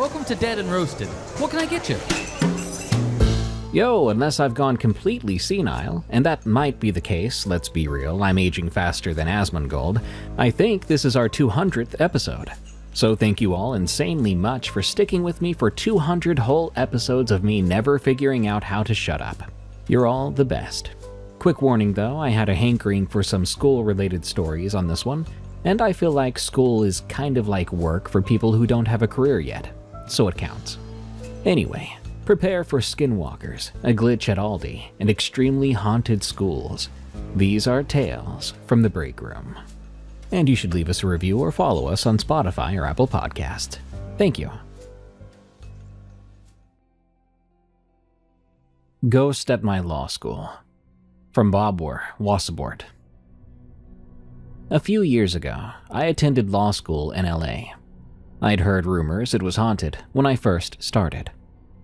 Welcome to Dead and Roasted. What can I get you? Yo, unless I've gone completely senile, and that might be the case, let's be real, I'm aging faster than Asmongold, I think this is our 200th episode. So thank you all insanely much for sticking with me for 200 whole episodes of me never figuring out how to shut up. You're all the best. Quick warning though, I had a hankering for some school-related stories on this one, and I feel like school is kind of like work for people who don't have a career yet, so it counts. Anyway, prepare for skinwalkers, a glitch at Aldi, and extremely haunted schools. These are tales from the break room. And you should leave us a review or follow us on Spotify or Apple Podcasts. Thank you. Ghost at my law school. From Bobwar, Wasabort. A few years ago, I attended law school in LA. I'd heard rumors it was haunted when I first started.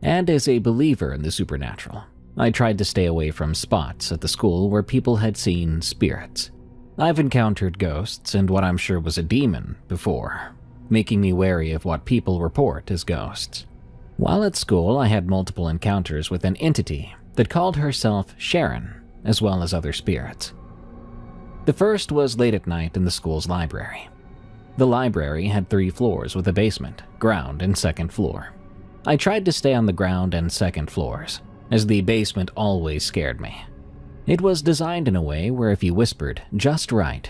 And as a believer in the supernatural, I tried to stay away from spots at the school where people had seen spirits. I've encountered ghosts and what I'm sure was a demon before, making me wary of what people report as ghosts. While at school, I had multiple encounters with an entity that called herself Sharon, as well as other spirits. The first was late at night in the school's library. The library had 3 floors with a basement, ground, and second floor. I tried to stay on the ground and second floors, as the basement always scared me. It was designed in a way where if you whispered just right,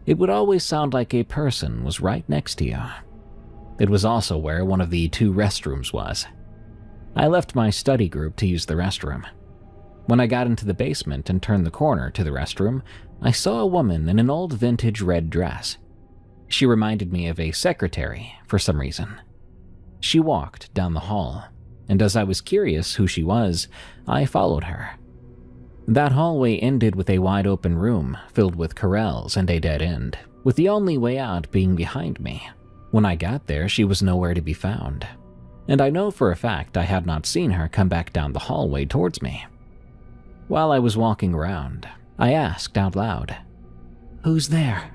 it would always sound like a person was right next to you. It was also where one of the 2 restrooms was. I left my study group to use the restroom. When I got into the basement and turned the corner to the restroom, I saw a woman in an old vintage red dress. She reminded me of a secretary for some reason. She walked down the hall, and as I was curious who she was, I followed her. That hallway ended with a wide-open room filled with corrals and a dead end, with the only way out being behind me. When I got there, she was nowhere to be found, and I know for a fact I had not seen her come back down the hallway towards me. While I was walking around, I asked out loud, "Who's there?"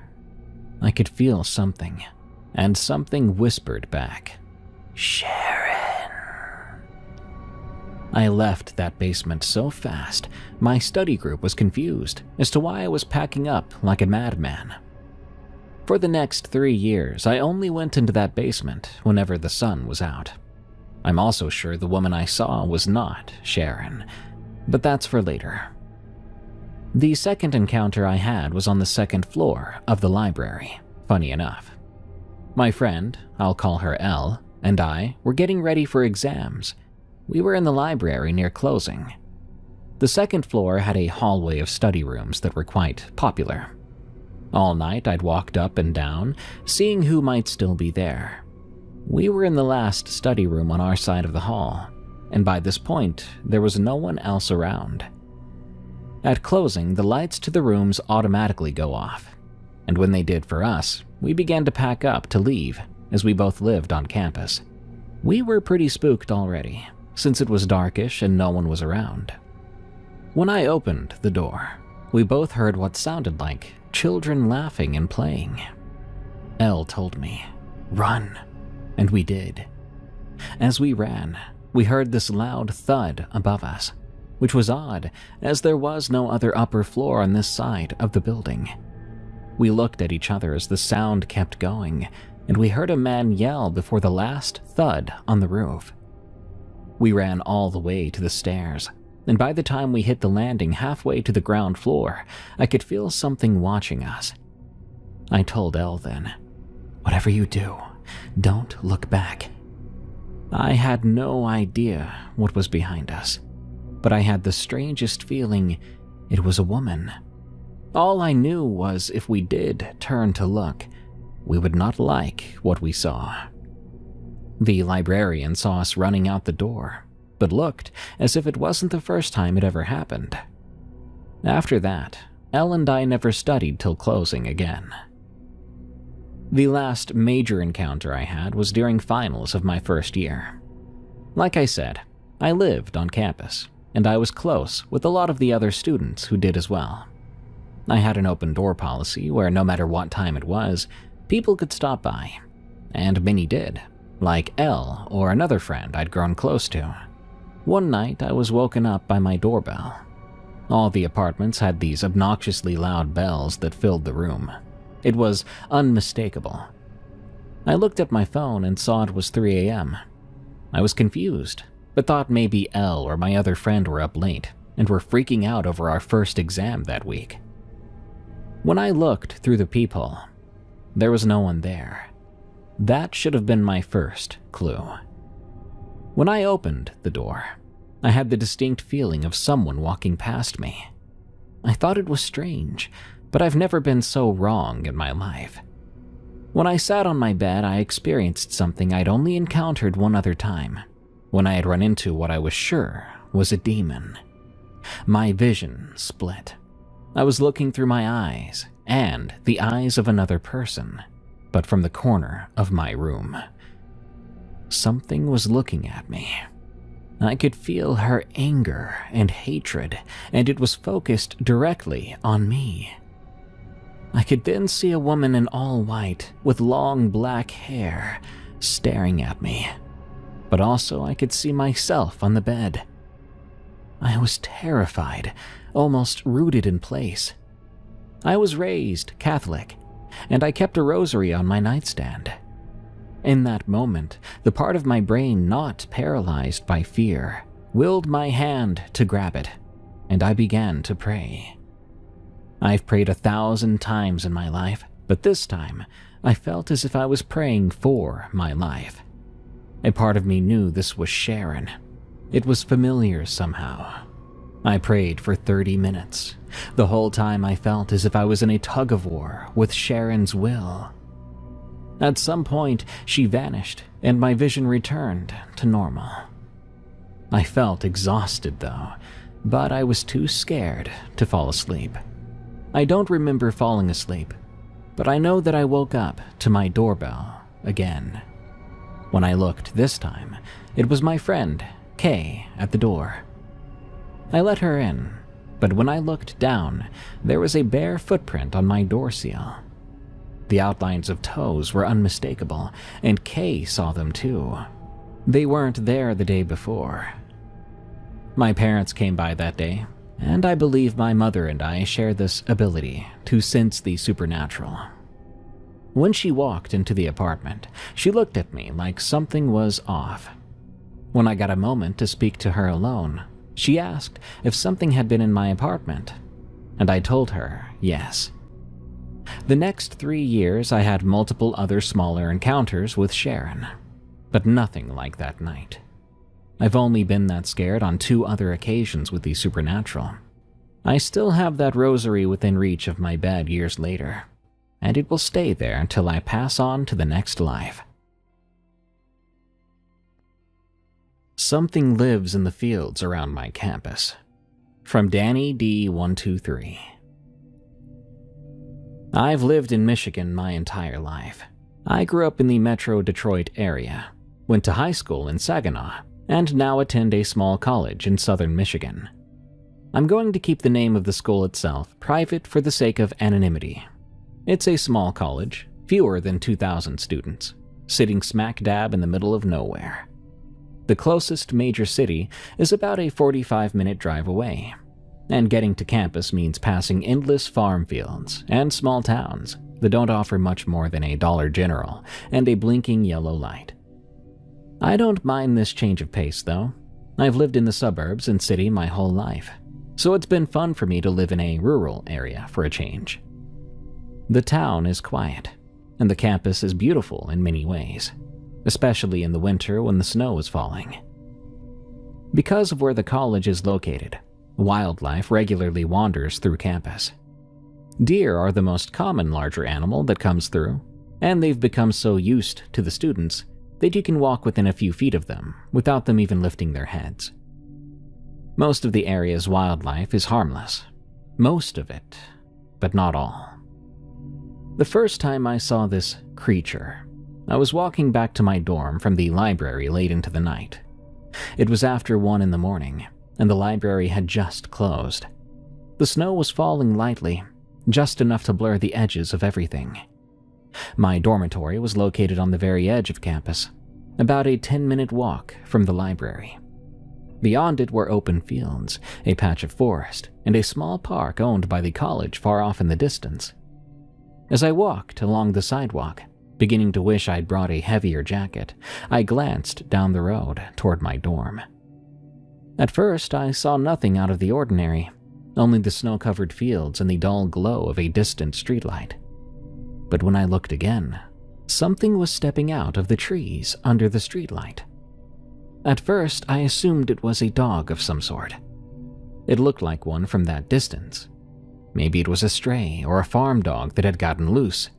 I could feel something, and something whispered back, "Sharon." I left that basement so fast, my study group was confused as to why I was packing up like a madman. For the next 3 years, I only went into that basement whenever the sun was out. I'm also sure the woman I saw was not Sharon, but that's for later. The second encounter I had was on the second floor of the library, funny enough. My friend, I'll call her Elle, and I were getting ready for exams. We were in the library near closing. The second floor had a hallway of study rooms that were quite popular. All night I'd walked up and down, seeing who might still be there. We were in the last study room on our side of the hall, and by this point, there was no one else around. At closing, the lights to the rooms automatically go off, and when they did for us, we began to pack up to leave, as we both lived on campus. We were pretty spooked already, since it was darkish and no one was around. When I opened the door, we both heard what sounded like children laughing and playing. Elle told me, "Run," and we did. As we ran, we heard this loud thud above us, which was odd as there was no other upper floor on this side of the building. We looked at each other as the sound kept going, and we heard a man yell before the last thud on the roof. We ran all the way to the stairs, and by the time we hit the landing halfway to the ground floor, I could feel something watching us. I told Elle then, "Whatever you do, don't look back." I had no idea what was behind us, but I had the strangest feeling it was a woman. All I knew was if we did turn to look, we would not like what we saw. The librarian saw us running out the door, but looked as if it wasn't the first time it ever happened. After that, Elle and I never studied till closing again. The last major encounter I had was during finals of my first year. Like I said, I lived on campus, and I was close with a lot of the other students who did as well. I had an open door policy where no matter what time it was, people could stop by, and many did, like Elle or another friend I'd grown close to. One night, I was woken up by my doorbell. All the apartments had these obnoxiously loud bells that filled the room. It was unmistakable. I looked at my phone and saw it was 3 a.m. I was confused, but thought maybe Elle or my other friend were up late and were freaking out over our first exam that week. When I looked through the peephole, there was no one there. That should have been my first clue. When I opened the door, I had the distinct feeling of someone walking past me. I thought it was strange, but I've never been so wrong in my life. When I sat on my bed, I experienced something I'd only encountered one other time, when I had run into what I was sure was a demon. My vision split. I was looking through my eyes and the eyes of another person, but from the corner of my room. Something was looking at me. I could feel her anger and hatred, and it was focused directly on me. I could then see a woman in all white with long black hair staring at me, but also I could see myself on the bed. I was terrified, almost rooted in place. I was raised Catholic, and I kept a rosary on my nightstand. In that moment, the part of my brain not paralyzed by fear willed my hand to grab it, and I began to pray. I've prayed 1,000 times in my life, but this time I felt as if I was praying for my life. A part of me knew this was Sharon. It was familiar somehow. I prayed for 30 minutes. The whole time I felt as if I was in a tug-of-war with Sharon's will. At some point, she vanished, and my vision returned to normal. I felt exhausted though, but I was too scared to fall asleep. I don't remember falling asleep, but I know that I woke up to my doorbell again. When I looked this time, it was my friend, Kay, at the door. I let her in, but when I looked down, there was a bare footprint on my door seal. The outlines of toes were unmistakable, and Kay saw them too. They weren't there the day before. My parents came by that day, and I believe my mother and I share this ability to sense the supernatural. When she walked into the apartment, she looked at me like something was off. When I got a moment to speak to her alone, she asked if something had been in my apartment, and I told her yes. The next 3 years, I had multiple other smaller encounters with Sharon, but nothing like that night. I've only been that scared on 2 other occasions with the supernatural. I still have that rosary within reach of my bed years later, and it will stay there until I pass on to the next life. Something lives in the fields around my campus. From Danny D123. I've lived in Michigan my entire life. I grew up in the Metro Detroit area, went to high school in Saginaw, and now attend a small college in southern Michigan. I'm going to keep the name of the school itself private for the sake of anonymity. It's a small college, fewer than 2,000 students, sitting smack dab in the middle of nowhere. The closest major city is about a 45-minute drive away, and getting to campus means passing endless farm fields and small towns that don't offer much more than a Dollar General and a blinking yellow light. I don't mind this change of pace though. I've lived in the suburbs and city my whole life, so it's been fun for me to live in a rural area for a change. The town is quiet, and the campus is beautiful in many ways, especially in the winter when the snow is falling. Because of where the college is located, wildlife regularly wanders through campus. Deer are the most common larger animal that comes through, and they've become so used to the students that you can walk within a few feet of them without them even lifting their heads. Most of the area's wildlife is harmless. Most of it, but not all. The first time I saw this creature, I was walking back to my dorm from the library late into the night. It was after 1 in the morning, and the library had just closed. The snow was falling lightly, just enough to blur the edges of everything. My dormitory was located on the very edge of campus, about a 10-minute walk from the library. Beyond it were open fields, a patch of forest, and a small park owned by the college far off in the distance. As I walked along the sidewalk, beginning to wish I'd brought a heavier jacket, I glanced down the road toward my dorm. At first, I saw nothing out of the ordinary, only the snow-covered fields and the dull glow of a distant streetlight. But when I looked again, something was stepping out of the trees under the streetlight. At first, I assumed it was a dog of some sort. It looked like one from that distance. Maybe it was a stray or a farm dog that had gotten loose.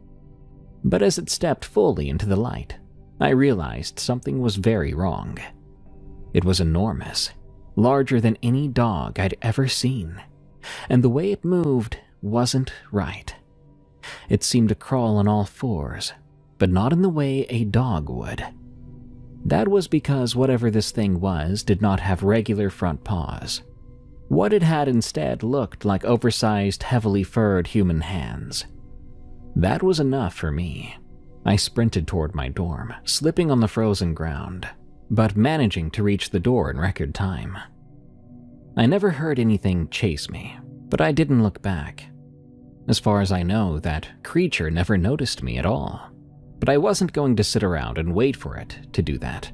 But as it stepped fully into the light, I realized something was very wrong. It was enormous, larger than any dog I'd ever seen, and the way it moved wasn't right. It seemed to crawl on all fours, but not in the way a dog would. That was because whatever this thing was did not have regular front paws. What it had instead looked like oversized, heavily furred human hands. That was enough for me. I sprinted toward my dorm, slipping on the frozen ground, but managing to reach the door in record time. I never heard anything chase me, but I didn't look back. As far as I know, that creature never noticed me at all, but I wasn't going to sit around and wait for it to do that.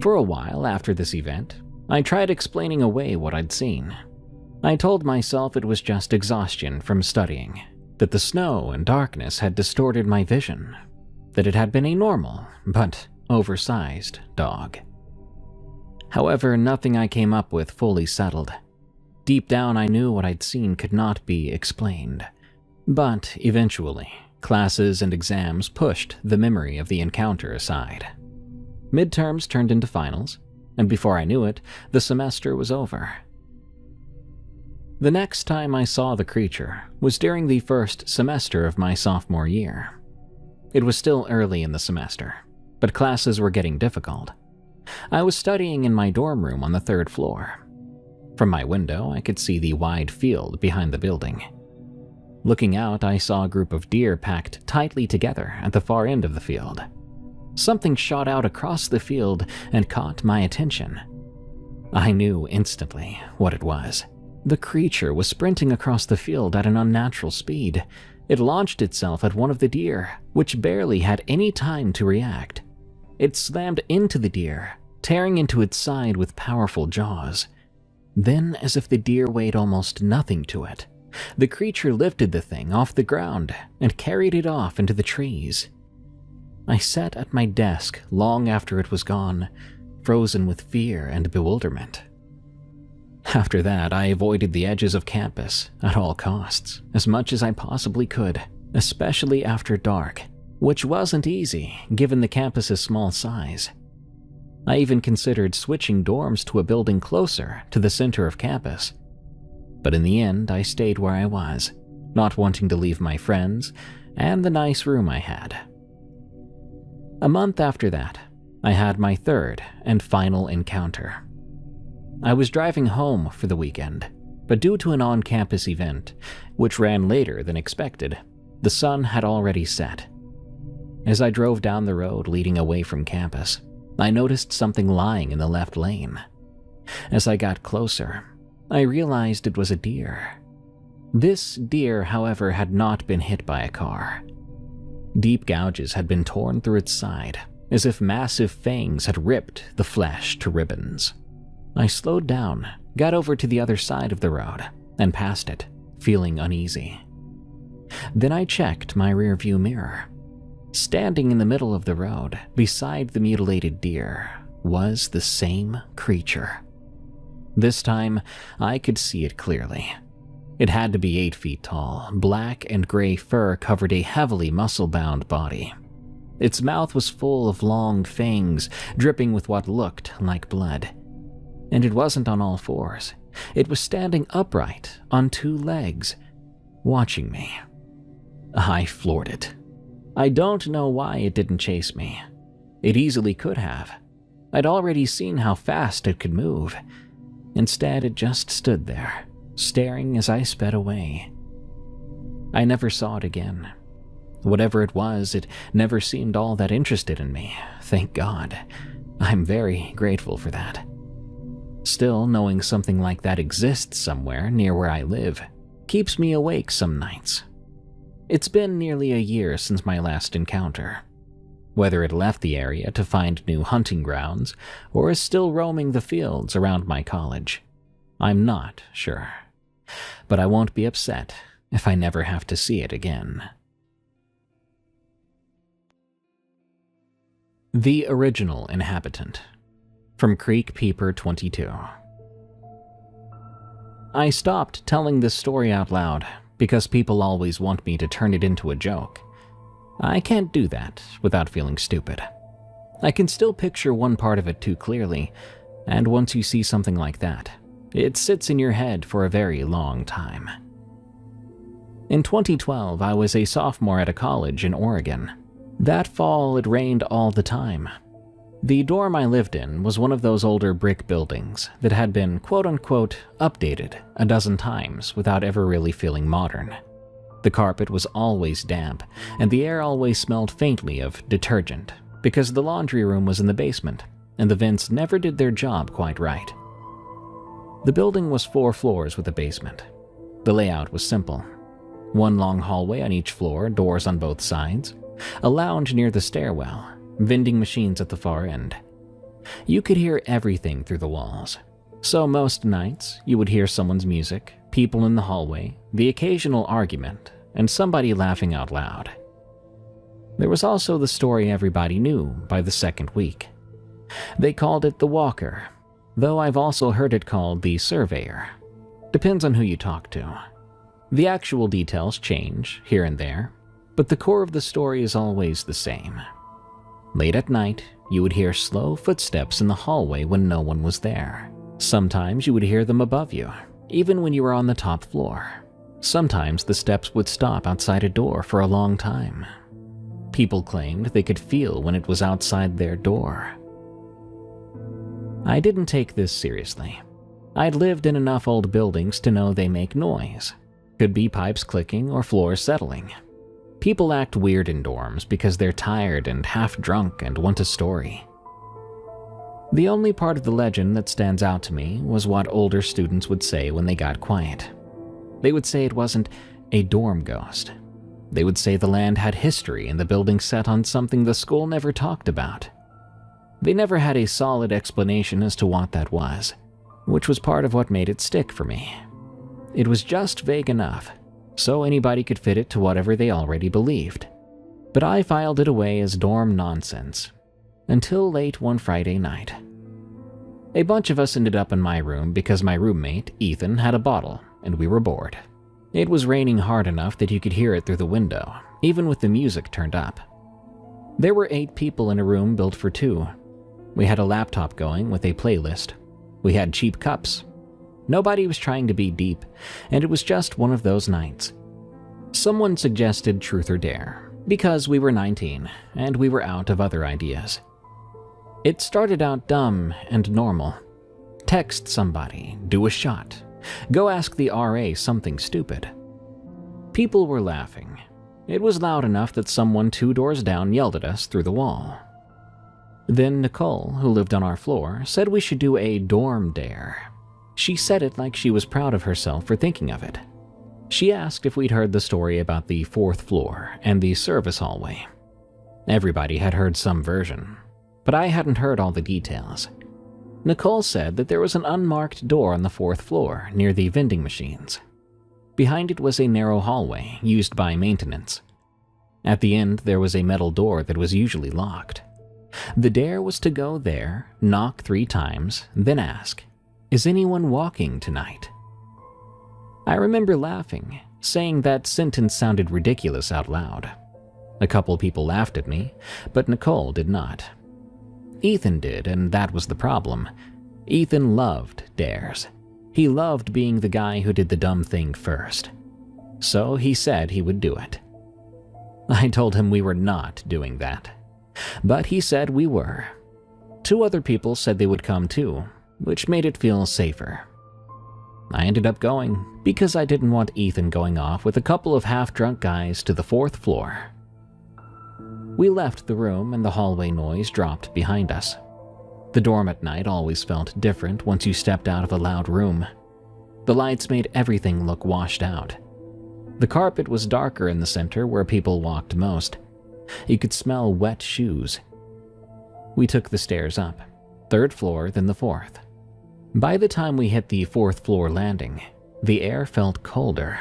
For a while after this event, I tried explaining away what I'd seen. I told myself it was just exhaustion from studying, that the snow and darkness had distorted my vision, that it had been a normal, but oversized dog. However, nothing I came up with fully settled. Deep down, I knew what I'd seen could not be explained. But eventually, classes and exams pushed the memory of the encounter aside. Midterms turned into finals, and before I knew it, the semester was over. The next time I saw the creature was during the first semester of my sophomore year. It was still early in the semester, but classes were getting difficult. I was studying in my dorm room on the 3rd floor. From my window, I could see the wide field behind the building. Looking out, I saw a group of deer packed tightly together at the far end of the field. Something shot out across the field and caught my attention. I knew instantly what it was. The creature was sprinting across the field at an unnatural speed. It launched itself at one of the deer, which barely had any time to react. It slammed into the deer, tearing into its side with powerful jaws. Then, as if the deer weighed almost nothing to it, the creature lifted the thing off the ground and carried it off into the trees. I sat at my desk long after it was gone, frozen with fear and bewilderment. After that, I avoided the edges of campus at all costs, as much as I possibly could, especially after dark, which wasn't easy given the campus's small size. I even considered switching dorms to a building closer to the center of campus. But in the end, I stayed where I was, not wanting to leave my friends and the nice room I had. A month after that, I had my 3rd and final encounter. I was driving home for the weekend, but due to an on-campus event, which ran later than expected, the sun had already set. As I drove down the road leading away from campus, I noticed something lying in the left lane. As I got closer, I realized it was a deer. This deer, however, had not been hit by a car. Deep gouges had been torn through its side, as if massive fangs had ripped the flesh to ribbons. I slowed down, got over to the other side of the road, and passed it, feeling uneasy. Then I checked my rearview mirror. Standing in the middle of the road, beside the mutilated deer, was the same creature. This time, I could see it clearly. It had to be 8 feet tall. Black and gray fur covered a heavily muscle-bound body. Its mouth was full of long fangs, dripping with what looked like blood. And it wasn't on all fours. It was standing upright on 2 legs, watching me. I floored it. I don't know why it didn't chase me. It easily could have. I'd already seen how fast it could move. Instead, it just stood there, staring as I sped away. I never saw it again. Whatever it was, it never seemed all that interested in me, thank God. I'm very grateful for that. Still, knowing something like that exists somewhere near where I live keeps me awake some nights. It's been nearly a year since my last encounter. Whether it left the area to find new hunting grounds or is still roaming the fields around my college, I'm not sure. But I won't be upset if I never have to see it again. The Original Inhabitant, from Creek Peeper 22. I stopped telling this story out loud because people always want me to turn it into a joke. I can't do that without feeling stupid. I can still picture one part of it too clearly, and once you see something like that, it sits in your head for a very long time. In 2012, I was a sophomore at a college in Oregon. That fall, it rained all the time. The dorm I lived in was one of those older brick buildings that had been quote-unquote updated a dozen times without ever really feeling modern. The carpet was always damp, and the air always smelled faintly of detergent because the laundry room was in the basement, and the vents never did their job quite right. The building was 4 floors with a basement. The layout was simple. One long hallway on each floor, doors on both sides, a lounge near the stairwell, vending machines at the far end. You could hear everything through the walls. So most nights, you would hear someone's music, people in the hallway, the occasional argument, and somebody laughing out loud. There was also the story everybody knew by the second week. They called it the Walker, though I've also heard it called the Surveyor. Depends on who you talk to. The actual details change here and there, but the core of the story is always the same. Late at night, you would hear slow footsteps in the hallway when no one was there. Sometimes you would hear them above you, even when you were on the top floor. Sometimes the steps would stop outside a door for a long time. People claimed they could feel when it was outside their door. I didn't take this seriously. I'd lived in enough old buildings to know they make noise. Could be pipes clicking or floors settling. People act weird in dorms because they're tired and half drunk and want a story. The only part of the legend that stands out to me was what older students would say when they got quiet. They would say it wasn't a dorm ghost. They would say the land had history and the building set on something the school never talked about. They never had a solid explanation as to what that was, which was part of what made it stick for me. It was just vague enough, so anybody could fit it to whatever they already believed. But I filed it away as dorm nonsense, until late one Friday night. A bunch of us ended up in my room because my roommate, Ethan, had a bottle, and we were bored. It was raining hard enough that you could hear it through the window, even with the music turned up. There were 8 people in a room built for 2. We had a laptop going with a playlist. We had cheap cups. Nobody was trying to be deep, and it was just one of those nights. Someone suggested Truth or Dare, because we were 19, and we were out of other ideas. It started out dumb and normal. Text somebody, do a shot, go ask the RA something stupid. People were laughing. It was loud enough that someone 2 doors down yelled at us through the wall. Then Nicole, who lived on our floor, said we should do a dorm dare. She said it like she was proud of herself for thinking of it. She asked if we'd heard the story about the 4th floor and the service hallway. Everybody had heard some version, but I hadn't heard all the details. Nicole said that there was an unmarked door on the 4th floor near the vending machines. Behind it was a narrow hallway used by maintenance. At the end, there was a metal door that was usually locked. The dare was to go there, knock 3 times, then ask, "Is anyone walking tonight?" I remember laughing, saying that sentence sounded ridiculous out loud. A couple people laughed at me, but Nicole did not. Ethan did, and that was the problem. Ethan loved dares. He loved being the guy who did the dumb thing first. So he said he would do it. I told him we were not doing that, but he said we were. 2 other people said they would come too, which made it feel safer. I ended up going because I didn't want Ethan going off with a couple of half-drunk guys to the 4th floor We left the room and the hallway noise dropped behind us. The dorm at night always felt different once you stepped out of a loud room. The lights made everything look washed out. The carpet was darker in the center where people walked most. You could smell wet shoes. We took the stairs up, 3rd floor, then the 4th. By the time we hit the 4th floor landing, the air felt colder.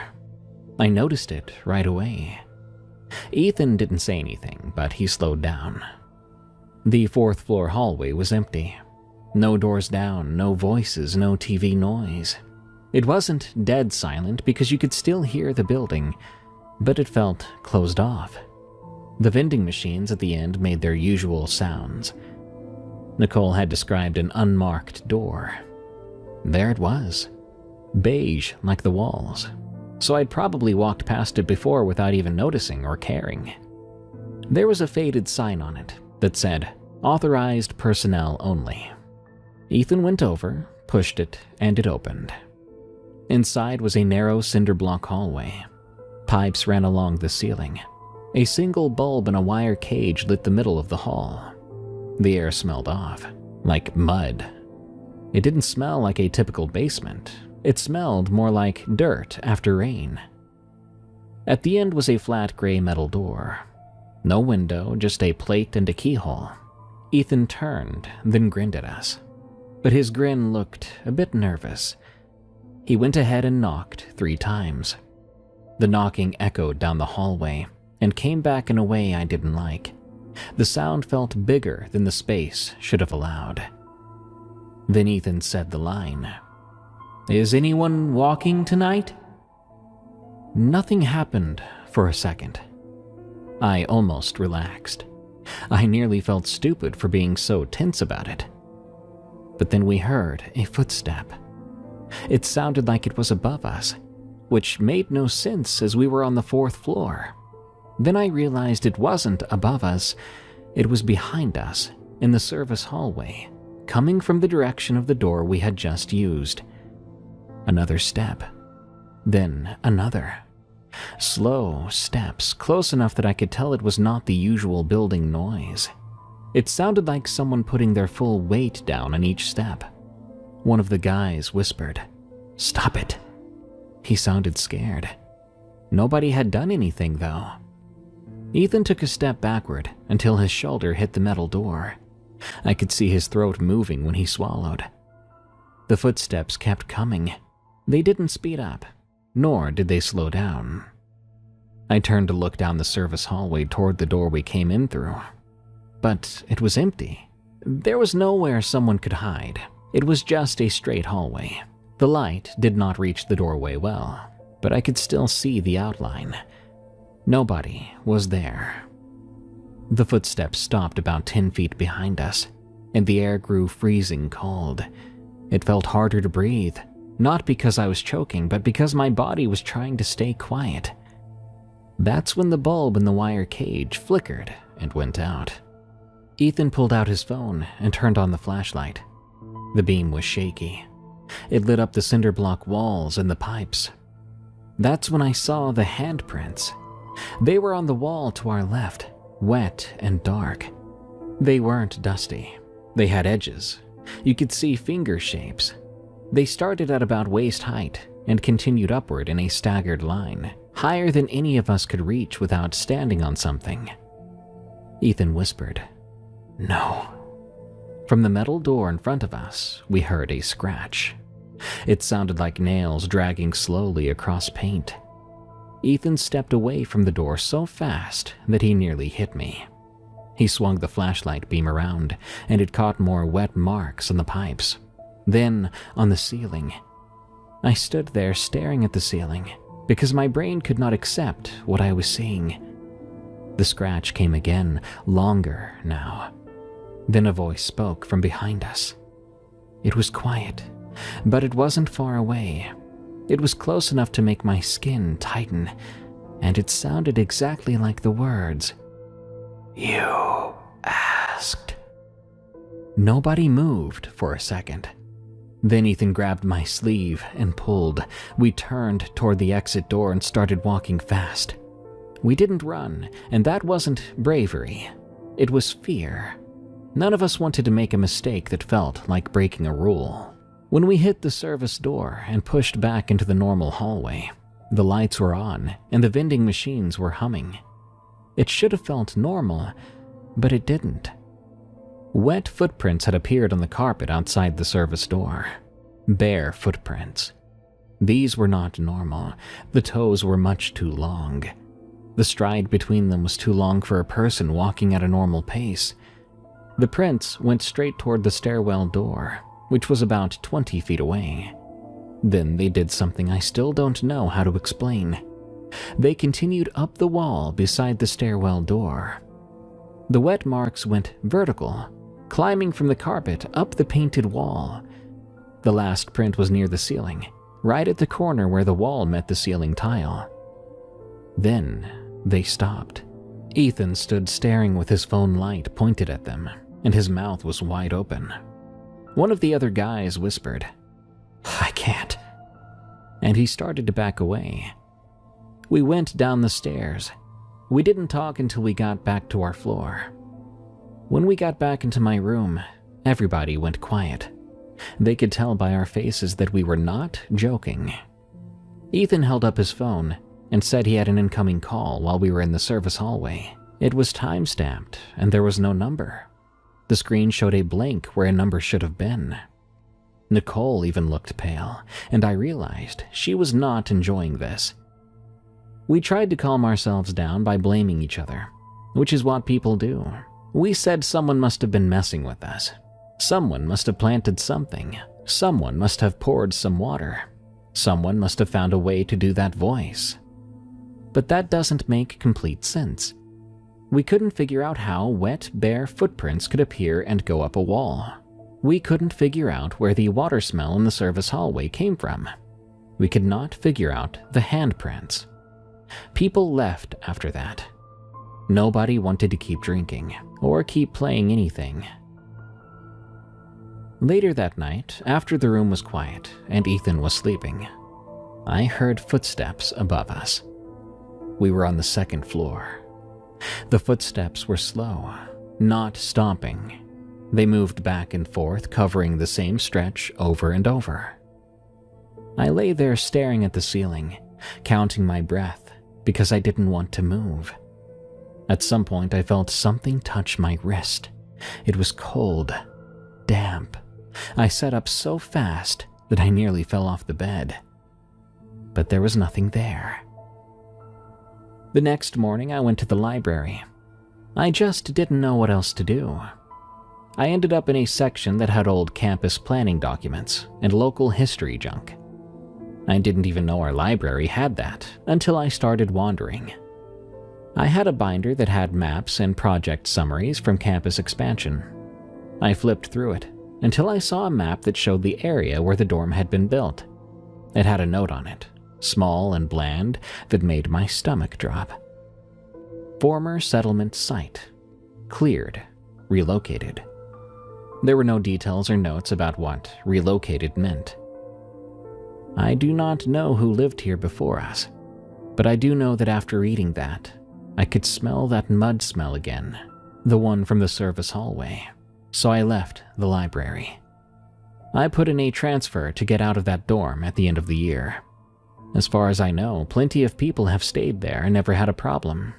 I noticed it right away. Ethan didn't say anything, but he slowed down. The 4th floor hallway was empty. No doors down, no voices, no TV noise. It wasn't dead silent because you could still hear the building, but it felt closed off. The vending machines at the end made their usual sounds. Nicole had described an unmarked door. There it was, beige like the walls, so I'd probably walked past it before without even noticing or caring. There was a faded sign on it that said, "Authorized personnel only." Ethan went over, pushed it, and it opened. Inside was a narrow cinder block hallway. Pipes ran along the ceiling. A single bulb in a wire cage lit the middle of the hall. The air smelled off, like mud. It didn't smell like a typical basement. It smelled more like dirt after rain. At the end was a flat gray metal door. No window, just a plate and a keyhole. Ethan turned, then grinned at us. But his grin looked a bit nervous. He went ahead and knocked 3 times. The knocking echoed down the hallway and came back in a way I didn't like. The sound felt bigger than the space should have allowed. Then Ethan said the line, "Is anyone walking tonight?" Nothing happened for a second. I almost relaxed. I nearly felt stupid for being so tense about it. But then we heard a footstep. It sounded like it was above us, which made no sense as we were on the 4th floor. Then I realized it wasn't above us, it was behind us, in the service hallway, coming from the direction of the door we had just used. Another step, then another. Slow steps, close enough that I could tell it was not the usual building noise. It sounded like someone putting their full weight down on each step. One of the guys whispered, "Stop it." He sounded scared. Nobody had done anything, though. Ethan took a step backward until his shoulder hit the metal door. I could see his throat moving when he swallowed. The footsteps kept coming. They didn't speed up, nor did they slow down. I turned to look down the service hallway toward the door we came in through. But it was empty. There was nowhere someone could hide. It was just a straight hallway. The light did not reach the doorway well, but I could still see the outline. Nobody was there. The footsteps stopped about 10 feet behind us, and the air grew freezing cold. It felt harder to breathe, not because I was choking, but because my body was trying to stay quiet. That's when the bulb in the wire cage flickered and went out. Ethan pulled out his phone and turned on the flashlight. The beam was shaky. It lit up the cinder block walls and the pipes. That's when I saw the handprints. They were on the wall to our left, wet and dark. They weren't dusty. They had edges. You could see finger shapes. They started at about waist height and continued upward in a staggered line, higher than any of us could reach without standing on something. Ethan whispered, "No." From the metal door in front of us, we heard a scratch. It sounded like nails dragging slowly across paint. Ethan stepped away from the door so fast that he nearly hit me. He swung the flashlight beam around, and it caught more wet marks on the pipes. Then, on the ceiling. I stood there staring at the ceiling, because my brain could not accept what I was seeing. The scratch came again, longer now. Then a voice spoke from behind us. It was quiet, but it wasn't far away. It was close enough to make my skin tighten, and it sounded exactly like the words, "You asked." Nobody moved for a second. Then Ethan grabbed my sleeve and pulled. We turned toward the exit door and started walking fast. We didn't run, and that wasn't bravery. It was fear. None of us wanted to make a mistake that felt like breaking a rule. When we hit the service door and pushed back into the normal hallway, the lights were on and the vending machines were humming. It should have felt normal, but it didn't. Wet footprints had appeared on the carpet outside the service door. Bare footprints. These were not normal. The toes were much too long. The stride between them was too long for a person walking at a normal pace. The prints went straight toward the stairwell door, which was about 20 feet away. Then they did something I still don't know how to explain. They continued up the wall beside the stairwell door. The wet marks went vertical, climbing from the carpet up the painted wall. The last print was near the ceiling, right at the corner where the wall met the ceiling tile. Then they stopped. Ethan stood staring with his phone light pointed at them, and his mouth was wide open. One of the other guys whispered, "I can't," and he started to back away. We went down the stairs. We didn't talk until we got back to our floor. When we got back into my room, everybody went quiet. They could tell by our faces that we were not joking. Ethan held up his phone and said he had an incoming call while we were in the service hallway. It was time-stamped, and there was no number. The screen showed a blank where a number should have been. Nicole even looked pale, and I realized she was not enjoying this. We tried to calm ourselves down by blaming each other, which is what people do. We said someone must have been messing with us. Someone must have planted something. Someone must have poured some water. Someone must have found a way to do that voice. But that doesn't make complete sense. We couldn't figure out how wet, bare footprints could appear and go up a wall. We couldn't figure out where the water smell in the service hallway came from. We could not figure out the handprints. People left after that. Nobody wanted to keep drinking or keep playing anything. Later that night, after the room was quiet and Ethan was sleeping, I heard footsteps above us. We were on the second floor. The footsteps were slow, not stomping. They moved back and forth, covering the same stretch over and over. I lay there staring at the ceiling, counting my breath because I didn't want to move. At some point, I felt something touch my wrist. It was cold, damp. I sat up so fast that I nearly fell off the bed. But there was nothing there. The next morning, I went to the library. I just didn't know what else to do. I ended up in a section that had old campus planning documents and local history junk. I didn't even know our library had that until I started wandering. I had a binder that had maps and project summaries from campus expansion. I flipped through it until I saw a map that showed the area where the dorm had been built. It had a note on it, small and bland, that made my stomach drop. Former settlement site. Cleared. Relocated. There were no details or notes about what relocated meant. I do not know who lived here before us, but I do know that after reading that, I could smell that mud smell again, the one from the service hallway, so I left the library. I put in a transfer to get out of that dorm at the end of the year. As far as I know, plenty of people have stayed there and never had a problem.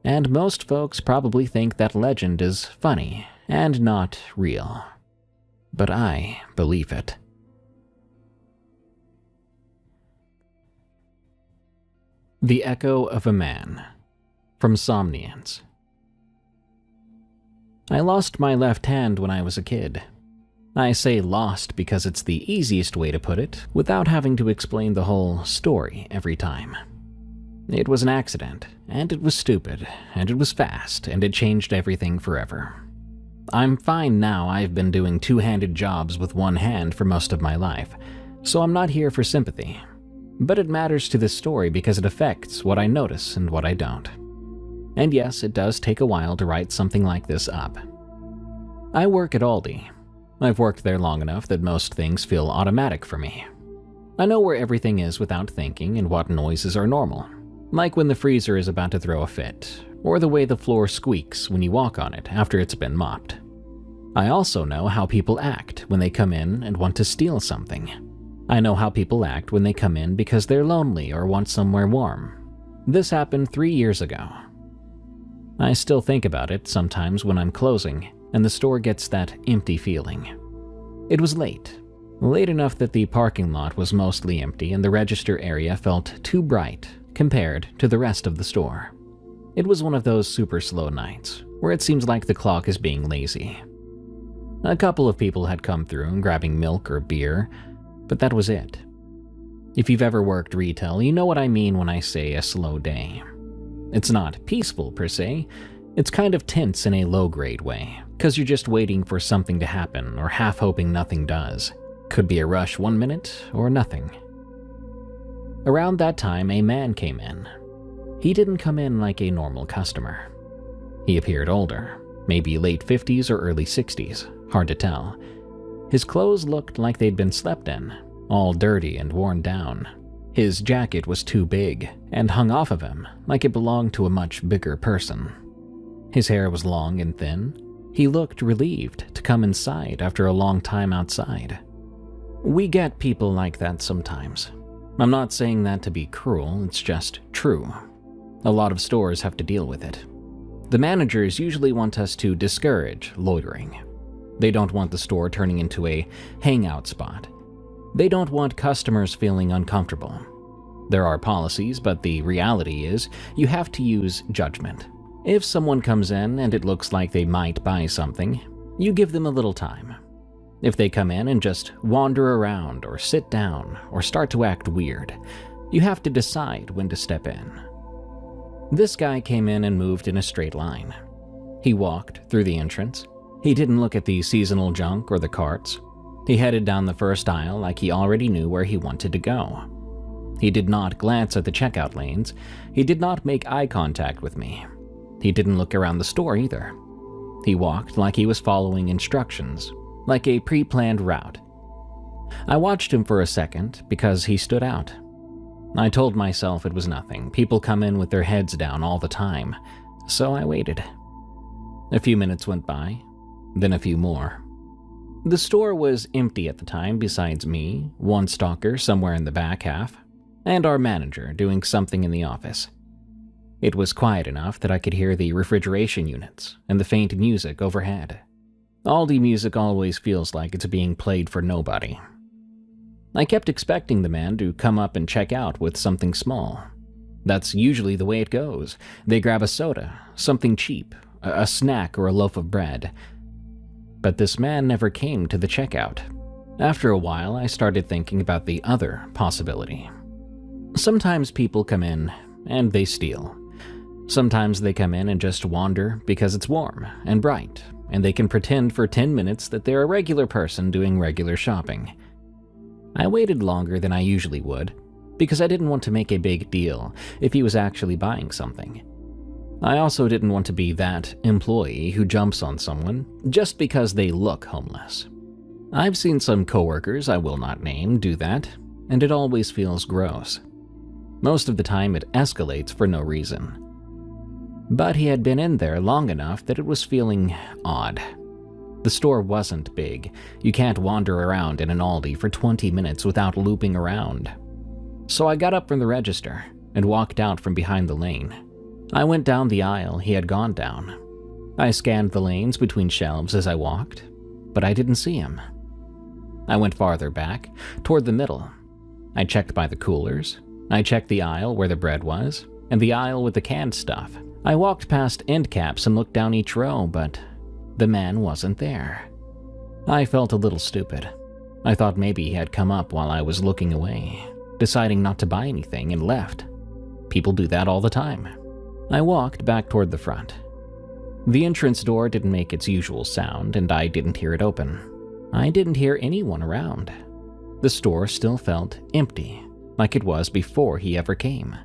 And most folks probably think that legend is funny and not real. But I believe it. The Echo of a Man, from Somnians. I lost my left hand when I was a kid. I say lost because it's the easiest way to put it without having to explain the whole story every time. It was an accident, and it was stupid, and it was fast, and it changed everything forever. I'm fine now. I've been doing two-handed jobs with one hand for most of my life, so I'm not here for sympathy. But it matters to this story because it affects what I notice and what I don't. And yes, it does take a while to write something like this up. I work at Aldi. I've worked there long enough that most things feel automatic for me. I know where everything is without thinking and what noises are normal. like when the freezer is about to throw a fit, or the way the floor squeaks when you walk on it after it's been mopped. I also know how people act when they come in and want to steal something. I know how people act when they come in because they're lonely or want somewhere warm. This happened 3 years ago. I still think about it sometimes when I'm closing and the store gets that empty feeling. It was late enough that the parking lot was mostly empty and the register area felt too bright compared to the rest of the store. It was one of those super slow nights where it seems like the clock is being lazy. A couple of people had come through and grabbing milk or beer, but that was it. If you've ever worked retail, you know what I mean when I say a slow day. It's not peaceful per se, it's kind of tense in a low-grade way, because you're just waiting for something to happen or half hoping nothing does. Could be a rush 1 minute or nothing. Around that time, a man came in. He didn't come in like a normal customer. He appeared older, maybe late 50s or early 60s, hard to tell. His clothes looked like they'd been slept in, all dirty and worn down. His jacket was too big and hung off of him like it belonged to a much bigger person. His hair was long and thin. He looked relieved to come inside after a long time outside. We get people like that sometimes. I'm not saying that to be cruel, it's just true. A lot of stores have to deal with it. The managers usually want us to discourage loitering. They don't want the store turning into a hangout spot. They don't want customers feeling uncomfortable. There are policies, but the reality is you have to use judgment. If someone comes in and it looks like they might buy something, you give them a little time. If they come in and just wander around or sit down or start to act weird, you have to decide when to step in. This guy came in and moved in a straight line. He walked through the entrance. He didn't look at the seasonal junk or the carts. He headed down the first aisle like he already knew where he wanted to go. He did not glance at the checkout lanes. He did not make eye contact with me. He didn't look around the store either. He walked like he was following instructions, like a pre-planned route. I watched him for a second because he stood out. I told myself it was nothing. People come in with their heads down all the time, so I waited. A few minutes went by, then a few more. The store was empty at the time besides me, one stalker somewhere in the back half, and our manager doing something in the office. It was quiet enough that I could hear the refrigeration units and the faint music overhead. Aldi music always feels like it's being played for nobody. I kept expecting the man to come up and check out with something small. That's usually the way it goes. They grab a soda, something cheap, a snack or a loaf of bread. But this man never came to the checkout. After a while, I started thinking about the other possibility. Sometimes people come in and they steal. Sometimes they come in and just wander because it's warm and bright, and they can pretend for 10 minutes that they're a regular person doing regular shopping. I waited longer than I usually would, because I didn't want to make a big deal if he was actually buying something. I also didn't want to be that employee who jumps on someone just because they look homeless. I've seen some coworkers I will not name do that, and it always feels gross. Most of the time it escalates for no reason. But he had been in there long enough that it was feeling odd. The store wasn't big. You can't wander around in an Aldi for 20 minutes without looping around. So I got up from the register and walked out from behind the lane. I went down the aisle he had gone down. I scanned the lanes between shelves as I walked, but I didn't see him. I went farther back, toward the middle. I checked by the coolers. I checked the aisle where the bread was, and the aisle with the canned stuff. I walked past end caps and looked down each row, but the man wasn't there. I felt a little stupid. I thought maybe he had come up while I was looking away, deciding not to buy anything and left. People do that all the time. I walked back toward the front. The entrance door didn't make its usual sound, and I didn't hear it open. I didn't hear anyone around. The store still felt empty, like it was before he ever came.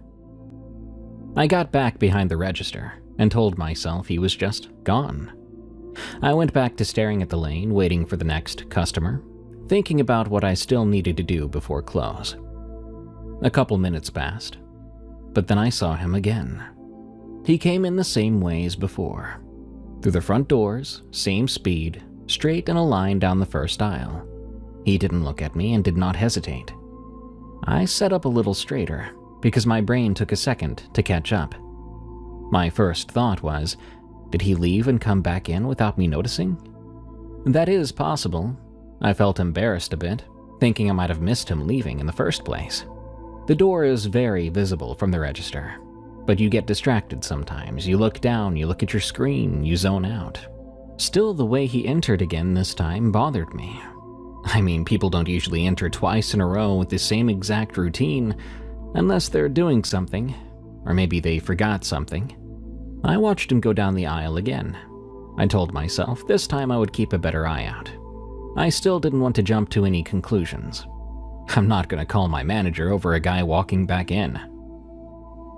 I got back behind the register and told myself he was just gone. I went back to staring at the lane, waiting for the next customer, thinking about what I still needed to do before close. A couple minutes passed. But then I saw him again. He came in the same way as before. Through the front doors, same speed, straight in a line down the first aisle. He didn't look at me and did not hesitate. I sat up a little straighter because my brain took a second to catch up. My first thought was, did he leave and come back in without me noticing? That is possible. I felt embarrassed a bit, thinking I might have missed him leaving in the first place. The door is very visible from the register, but you get distracted sometimes. You look down, you look at your screen, you zone out. Still, the way he entered again this time bothered me. I mean, people don't usually enter twice in a row with the same exact routine unless they're doing something, or maybe they forgot something. I watched him go down the aisle again. I told myself this time I would keep a better eye out. I still didn't want to jump to any conclusions. I'm not going to call my manager over a guy walking back in.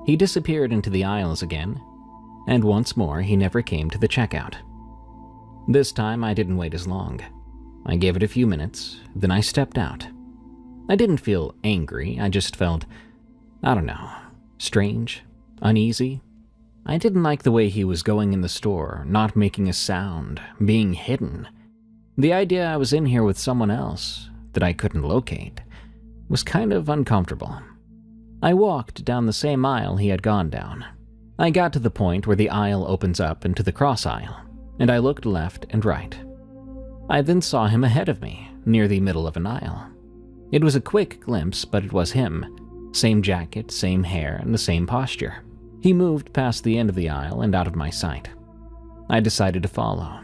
He disappeared into the aisles again, and once more he never came to the checkout. This time I didn't wait as long. I gave it a few minutes, then I stepped out. I didn't feel angry, I just felt, I don't know, strange, uneasy. I didn't like the way he was going in the store, not making a sound, being hidden. The idea I was in here with someone else that I couldn't locate was kind of uncomfortable. I walked down the same aisle he had gone down. I got to the point where the aisle opens up into the cross aisle, and I looked left and right. I then saw him ahead of me, near the middle of an aisle. It was a quick glimpse, but it was him. Same jacket, same hair, and the same posture. He moved past the end of the aisle and out of my sight. I decided to follow.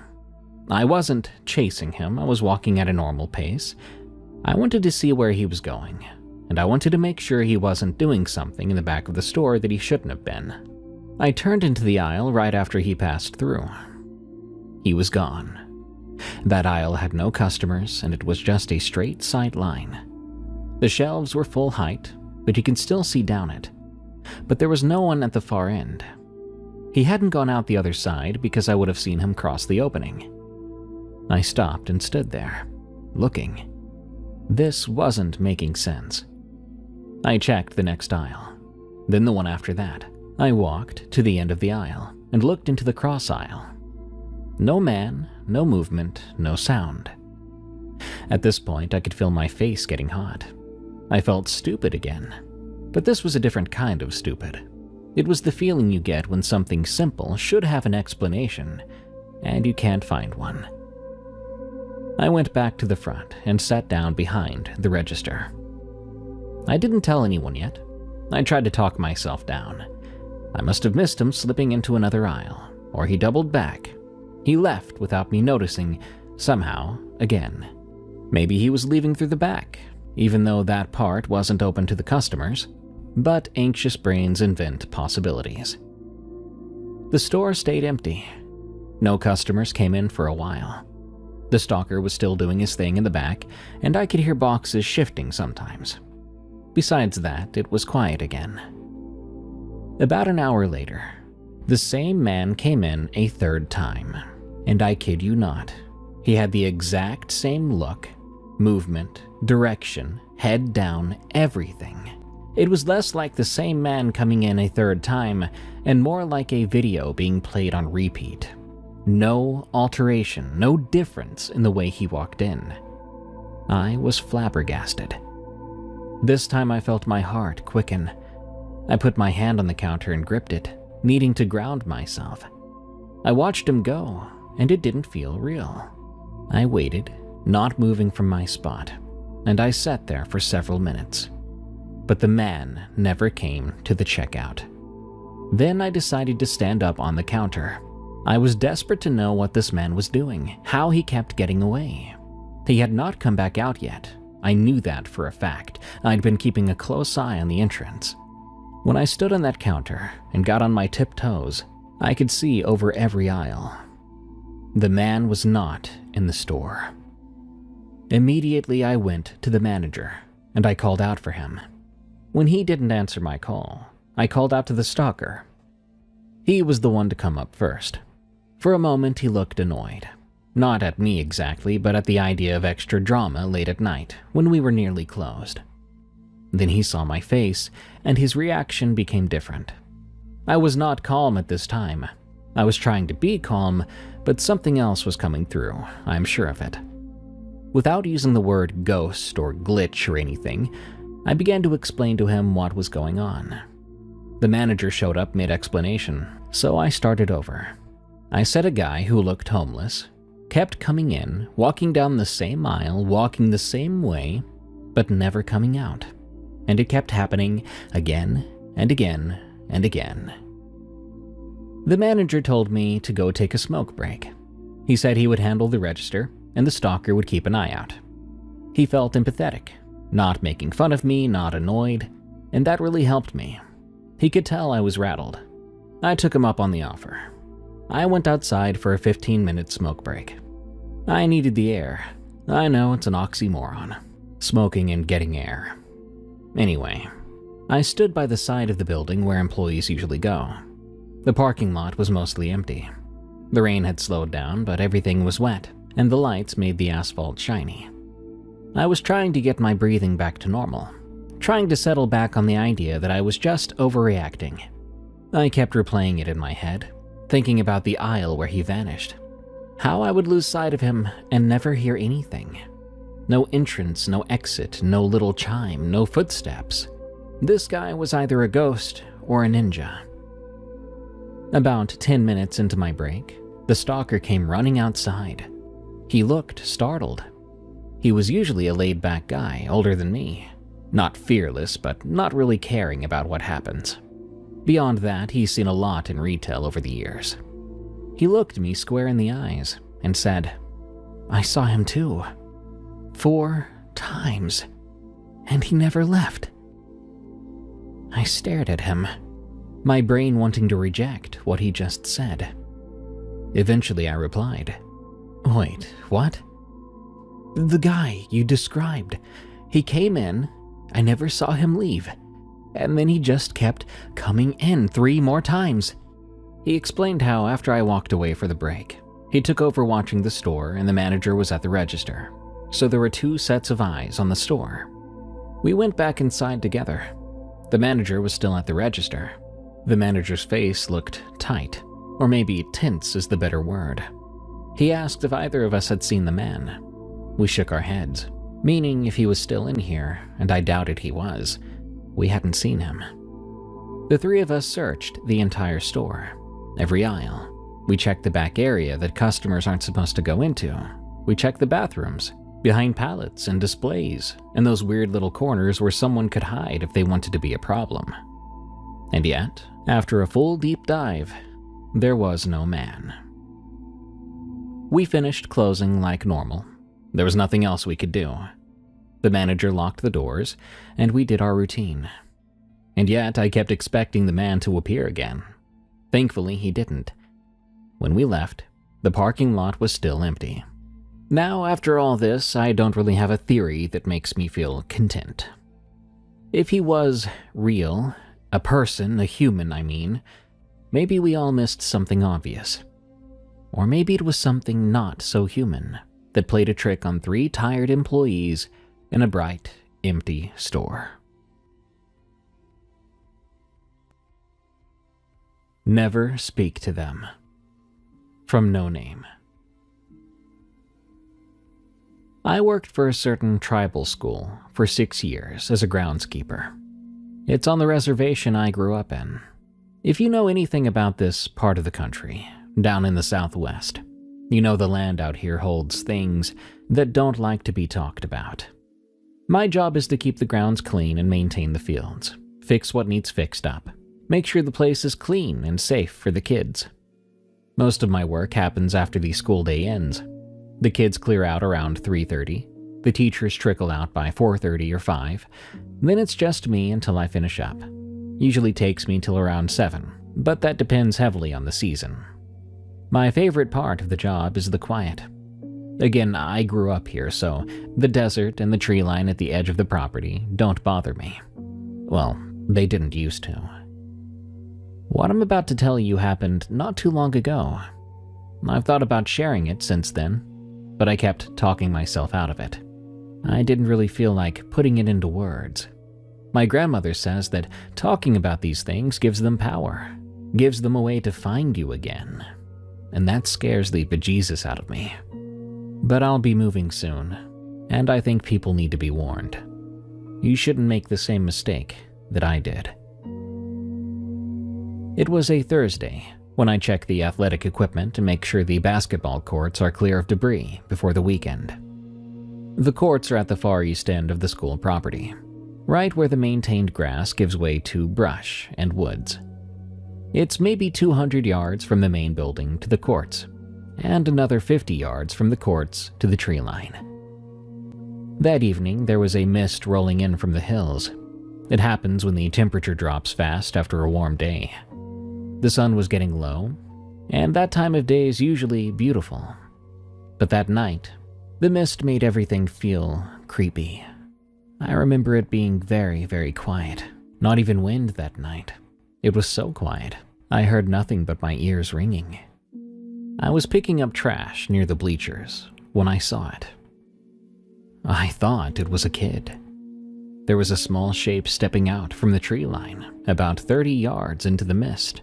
I wasn't chasing him, I was walking at a normal pace. I wanted to see where he was going, and I wanted to make sure he wasn't doing something in the back of the store that he shouldn't have been. I turned into the aisle right after he passed through. He was gone. That aisle had no customers, and it was just a straight sight line. The shelves were full height, but you can still see down it. But there was no one at the far end. He hadn't gone out the other side because I would have seen him cross the opening. I stopped and stood there, looking. This wasn't making sense. I checked the next aisle, then the one after that. I walked to the end of the aisle and looked into the cross aisle. No man, no movement, no sound. At this point, I could feel my face getting hot. I felt stupid again. But this was a different kind of stupid. It was the feeling you get when something simple should have an explanation, and you can't find one. I went back to the front and sat down behind the register. I didn't tell anyone yet. I tried to talk myself down. I must have missed him slipping into another aisle, or he doubled back. He left without me noticing, somehow, again. Maybe he was leaving through the back, even though that part wasn't open to the customers. But anxious brains invent possibilities. The store stayed empty. No customers came in for a while. The stalker was still doing his thing in the back, and I could hear boxes shifting sometimes. Besides that, it was quiet again. About an hour later, the same man came in a third time, and I kid you not, he had the exact same look, movement, direction, head down, everything. It was less like the same man coming in a third time and more like a video being played on repeat. No alteration, no difference in the way he walked in. I was flabbergasted. This time I felt my heart quicken. I put my hand on the counter and gripped it, needing to ground myself. I watched him go, and it didn't feel real. I waited, not moving from my spot, and I sat there for several minutes. But the man never came to the checkout. Then I decided to stand up on the counter. I was desperate to know what this man was doing, how he kept getting away. He had not come back out yet. I knew that for a fact. I'd been keeping a close eye on the entrance. When I stood on that counter and got on my tiptoes, I could see over every aisle. The man was not in the store. Immediately I went to the manager, and I called out for him. When he didn't answer my call, I called out to the stalker. He was the one to come up first. For a moment he looked annoyed. Not at me exactly, but at the idea of extra drama late at night, when we were nearly closed. Then he saw my face, and his reaction became different. I was not calm at this time. I was trying to be calm, but something else was coming through, I'm sure of it. Without using the word ghost or glitch or anything, I began to explain to him what was going on. The manager showed up mid-explanation, so I started over. I said a guy who looked homeless kept coming in, walking down the same aisle, walking the same way, but never coming out. And it kept happening again and again and again. The manager told me to go take a smoke break. He said he would handle the register and the stalker would keep an eye out. He felt empathetic, not making fun of me, not annoyed, and that really helped me. He could tell I was rattled. I took him up on the offer. I went outside for a 15-minute smoke break. I needed the air. I know it's an oxymoron, smoking and getting air. Anyway, I stood by the side of the building where employees usually go. The parking lot was mostly empty. The rain had slowed down, but everything was wet, and the lights made the asphalt shiny. I was trying to get my breathing back to normal, trying to settle back on the idea that I was just overreacting. I kept replaying it in my head, thinking about the aisle where he vanished. How I would lose sight of him and never hear anything. No entrance, no exit, no little chime, no footsteps. This guy was either a ghost or a ninja. About 10 minutes into my break, the stalker came running outside. He looked startled. He was usually a laid-back guy, older than me. Not fearless, but not really caring about what happens. Beyond that, he's seen a lot in retail over the years. He looked me square in the eyes and said, "I saw him too. 4 times. And he never left." I stared at him, my brain wanting to reject what he just said. Eventually I replied, "Wait, what?" "The guy you described. He came in, I never saw him leave, and then he just kept coming in 3 more times." He explained how after I walked away for the break, he took over watching the store and the manager was at the register, so there were 2 sets of eyes on the store. We went back inside together. The manager was still at the register. The manager's face looked tight, or maybe tense is the better word. He asked if either of us had seen the man. We shook our heads, meaning if he was still in here, and I doubted he was, we hadn't seen him. The 3 of us searched the entire store, every aisle. We checked the back area that customers aren't supposed to go into. We checked the bathrooms, behind pallets and displays, and those weird little corners where someone could hide if they wanted to be a problem. And yet, after a full deep dive, there was no man. We finished closing like normal. There was nothing else we could do. The manager locked the doors, and we did our routine. And yet, I kept expecting the man to appear again. Thankfully, he didn't. When we left, the parking lot was still empty. Now, after all this, I don't really have a theory that makes me feel content. If he was real, a person, a human, I mean, maybe we all missed something obvious. Or maybe it was something not so human that played a trick on 3 tired employees in a bright, empty store. Never speak to them. From No Name. I worked for a certain tribal school for 6 years as a groundskeeper. It's on the reservation I grew up in. If you know anything about this part of the country, down in the Southwest, you know the land out here holds things that don't like to be talked about. My job is to keep the grounds clean and maintain the fields, fix what needs fixed up, make sure the place is clean and safe for the kids. Most of my work happens after the school day ends. The kids clear out around 3:30, the teachers trickle out by 4:30 or 5, then it's just me until I finish up. Usually takes me till around 7, but that depends heavily on the season. My favorite part of the job is the quiet. Again, I grew up here, so the desert and the tree line at the edge of the property don't bother me. Well, they didn't used to. What I'm about to tell you happened not too long ago. I've thought about sharing it since then, but I kept talking myself out of it. I didn't really feel like putting it into words. My grandmother says that talking about these things gives them power, gives them a way to find you again. And that scares the bejesus out of me. But I'll be moving soon, and I think people need to be warned. You shouldn't make the same mistake that I did. It was a Thursday when I checked the athletic equipment to make sure the basketball courts are clear of debris before the weekend. The courts are at the far east end of the school property, right where the maintained grass gives way to brush and woods. It's maybe 200 yards from the main building to the courts, and another 50 yards from the courts to the tree line. That evening, there was a mist rolling in from the hills. It happens when the temperature drops fast after a warm day. The sun was getting low, and that time of day is usually beautiful. But that night, the mist made everything feel creepy. I remember it being very, very quiet. Not even wind that night. It was so quiet, I heard nothing but my ears ringing. I was picking up trash near the bleachers when I saw it. I thought it was a kid. There was a small shape stepping out from the tree line, about 30 yards into the mist.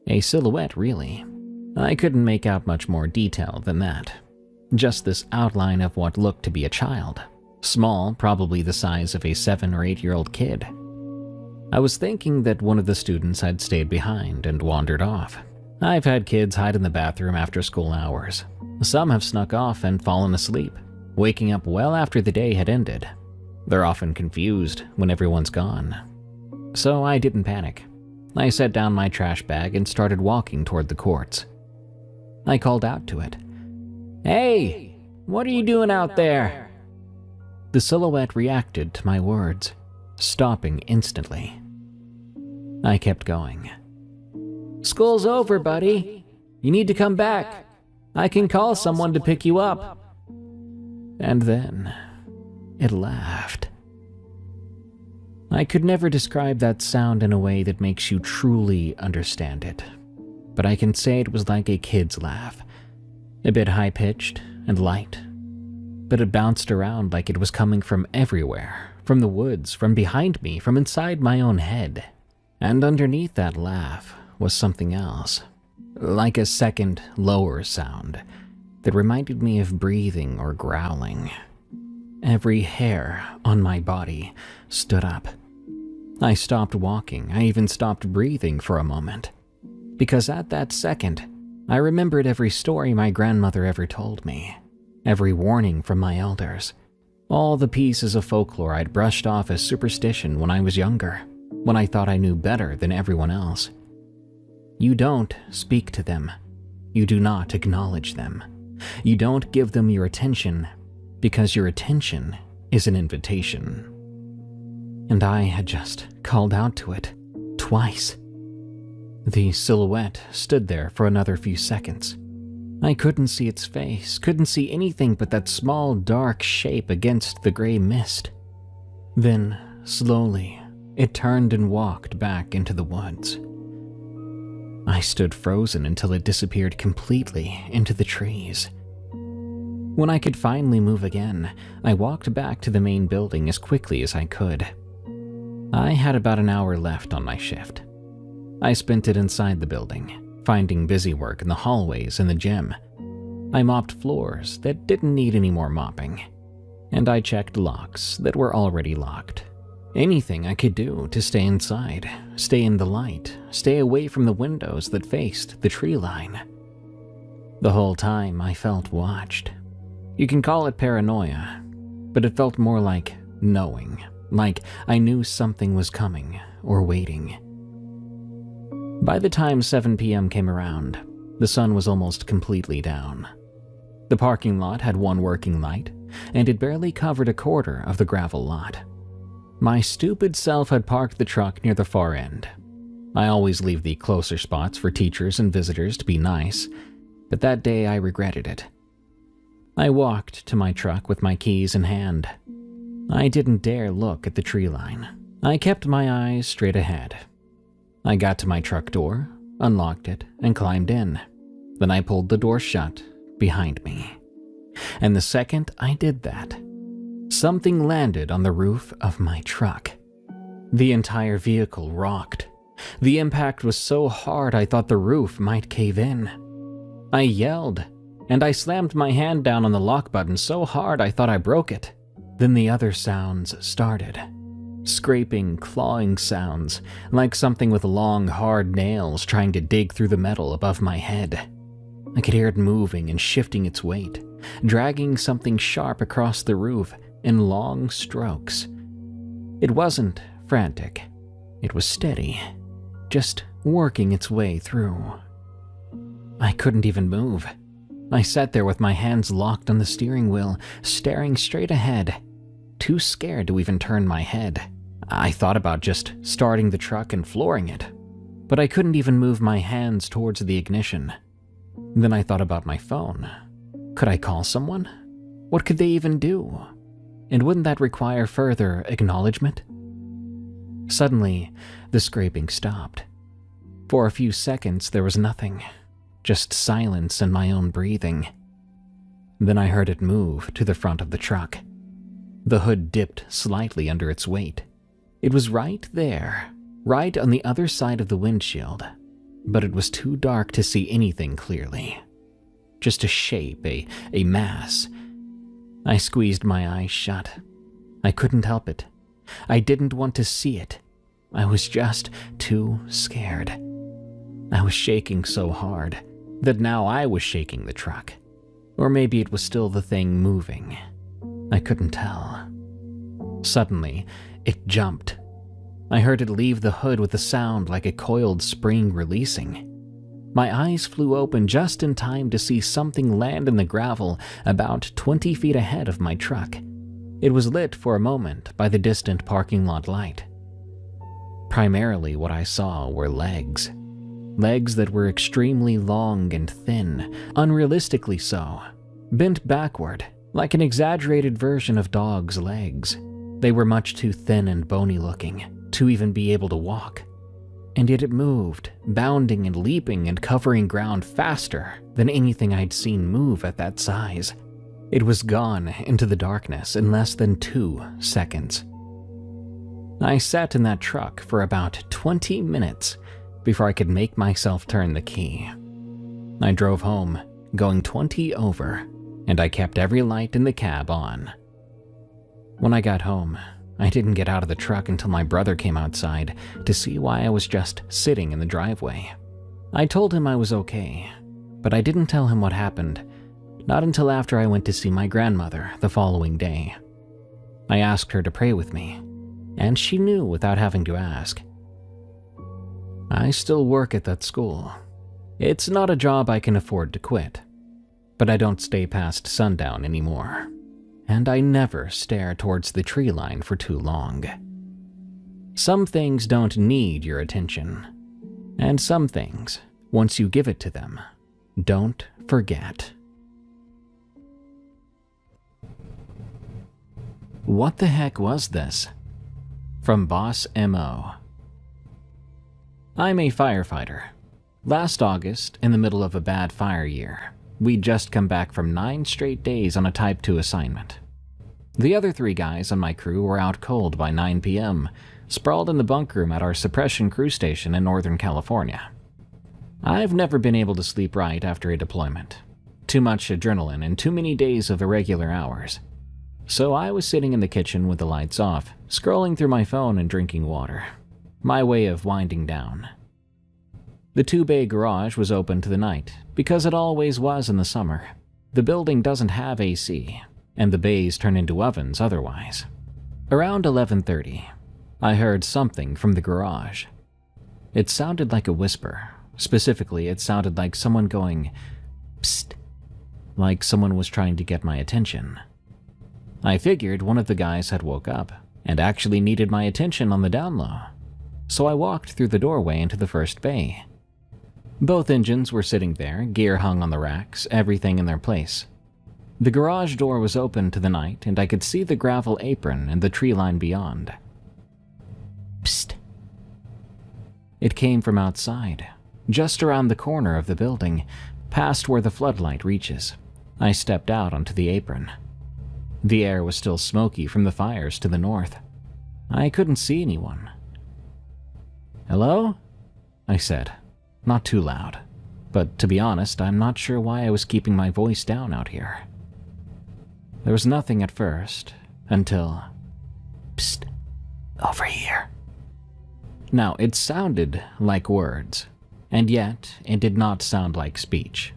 A silhouette, really. I couldn't make out much more detail than that. Just this outline of what looked to be a child. Small, probably the size of a 7 or 8-year-old kid. I was thinking that one of the students had stayed behind and wandered off. I've had kids hide in the bathroom after school hours. Some have snuck off and fallen asleep, waking up well after the day had ended. They're often confused when everyone's gone. So I didn't panic. I set down my trash bag and started walking toward the courts. I called out to it. "Hey, what are you doing out there?" The silhouette reacted to my words, stopping instantly. I kept going. "School's over, buddy. You need to come back. I can call someone to pick you up." And then it laughed. I could never describe that sound in a way that makes you truly understand it, but I can say it was like a kid's laugh, a bit high-pitched and light, but it bounced around like it was coming from everywhere, from the woods, from behind me, from inside my own head. And underneath that laugh was something else, like a second, lower sound that reminded me of breathing or growling. Every hair on my body stood up. I stopped walking. I even stopped breathing for a moment. Because at that second, I remembered every story my grandmother ever told me, every warning from my elders, all the pieces of folklore I'd brushed off as superstition when I was younger, when I thought I knew better than everyone else. You don't speak to them. You do not acknowledge them. You don't give them your attention, because your attention is an invitation. And I had just called out to it, twice. The silhouette stood there for another few seconds. I couldn't see its face, couldn't see anything but that small dark shape against the gray mist. Then, slowly, it turned and walked back into the woods. I stood frozen until it disappeared completely into the trees. When I could finally move again, I walked back to the main building as quickly as I could. I had about an hour left on my shift. I spent it inside the building, finding busy work in the hallways and the gym. I mopped floors that didn't need any more mopping, and I checked locks that were already locked. Anything I could do to stay inside, stay in the light, stay away from the windows that faced the tree line. The whole time I felt watched. You can call it paranoia, but it felt more like knowing, like I knew something was coming or waiting. By the time 7 p.m. came around, the sun was almost completely down. The parking lot had one working light, and it barely covered a quarter of the gravel lot. My stupid self had parked the truck near the far end. I always leave the closer spots for teachers and visitors to be nice, but that day I regretted it. I walked to my truck with my keys in hand. I didn't dare look at the tree line. I kept my eyes straight ahead. I got to my truck door, unlocked it, and climbed in. Then I pulled the door shut behind me. And the second I did that, something landed on the roof of my truck. The entire vehicle rocked. The impact was so hard I thought the roof might cave in. I yelled, and I slammed my hand down on the lock button so hard I thought I broke it. Then the other sounds started. Scraping, clawing sounds, like something with long, hard nails trying to dig through the metal above my head. I could hear it moving and shifting its weight, dragging something sharp across the roof in long strokes. It wasn't frantic. It was steady, just working its way through. I couldn't even move. I sat there with my hands locked on the steering wheel, staring straight ahead, too scared to even turn my head. I thought about just starting the truck and flooring it, but I couldn't even move my hands towards the ignition. Then I thought about my phone. Could I call someone? What could they even do? And wouldn't that require further acknowledgement? Suddenly, the scraping stopped. For a few seconds, there was nothing, just silence and my own breathing. Then I heard it move to the front of the truck. The hood dipped slightly under its weight. It was right there, right on the other side of the windshield, but it was too dark to see anything clearly. Just a shape, a mass. I squeezed my eyes shut. I couldn't help it. I didn't want to see it. I was just too scared. I was shaking so hard that now I was shaking the truck. Or maybe it was still the thing moving. I couldn't tell. Suddenly, it jumped. I heard it leave the hood with a sound like a coiled spring releasing. My eyes flew open just in time to see something land in the gravel about 20 feet ahead of my truck. It was lit for a moment by the distant parking lot light. Primarily what I saw were legs. Legs that were extremely long and thin, unrealistically so, bent backward, like an exaggerated version of dogs' legs. They were much too thin and bony looking to even be able to walk. And yet it moved, bounding and leaping and covering ground faster than anything I'd seen move at that size. It was gone into the darkness in less than 2 seconds. I sat in that truck for about 20 minutes before I could make myself turn the key. I drove home, going 20 over, and I kept every light in the cab on. When I got home, I didn't get out of the truck until my brother came outside to see why I was just sitting in the driveway. I told him I was okay, but I didn't tell him what happened, not until after I went to see my grandmother the following day. I asked her to pray with me, and she knew without having to ask. I still work at that school. It's not a job I can afford to quit, but I don't stay past sundown anymore. And I never stare towards the tree line for too long. Some things don't need your attention, and some things, once you give it to them, don't forget. What the heck was this? From Boss M.O. I'm a firefighter. Last August, in the middle of a bad fire year, we'd just come back from 9 straight days on a Type 2 assignment. The other 3 guys on my crew were out cold by 9 p.m., sprawled in the bunk room at our suppression crew station in Northern California. I've never been able to sleep right after a deployment. Too much adrenaline and too many days of irregular hours. So I was sitting in the kitchen with the lights off, scrolling through my phone and drinking water. My way of winding down. The 2-bay garage was open to the night, because it always was in the summer. The building doesn't have AC, and the bays turn into ovens otherwise. Around 11:30, I heard something from the garage. It sounded like a whisper. Specifically, it sounded like someone going, "Psst," like someone was trying to get my attention. I figured one of the guys had woke up and actually needed my attention on the down low, so I walked through the doorway into the first bay. Both engines were sitting there, gear hung on the racks, everything in their place. The garage door was open to the night, and I could see the gravel apron and the tree line beyond. Psst. It came from outside, just around the corner of the building, past where the floodlight reaches. I stepped out onto the apron. The air was still smoky from the fires to the north. I couldn't see anyone, "Hello?" I said, not too loud. But to be honest, I'm not sure why I was keeping my voice down out here. There was nothing at first, until, "Psst, over here." Now, it sounded like words, and yet it did not sound like speech.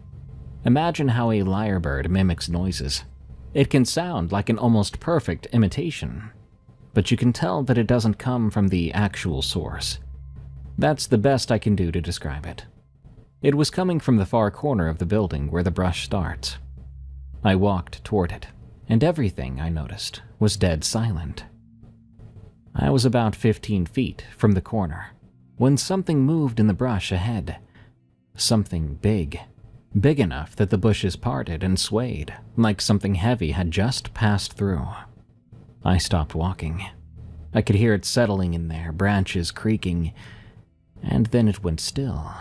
Imagine how a lyrebird mimics noises. It can sound like an almost perfect imitation, but you can tell that it doesn't come from the actual source. That's the best I can do to describe it. It was coming from the far corner of the building where the brush starts. I walked toward it, and everything, I noticed, was dead silent. I was about 15 feet from the corner when something moved in the brush ahead. Something big. Big enough that the bushes parted and swayed, like something heavy had just passed through. I stopped walking. I could hear it settling in there, branches creaking, and then it went still.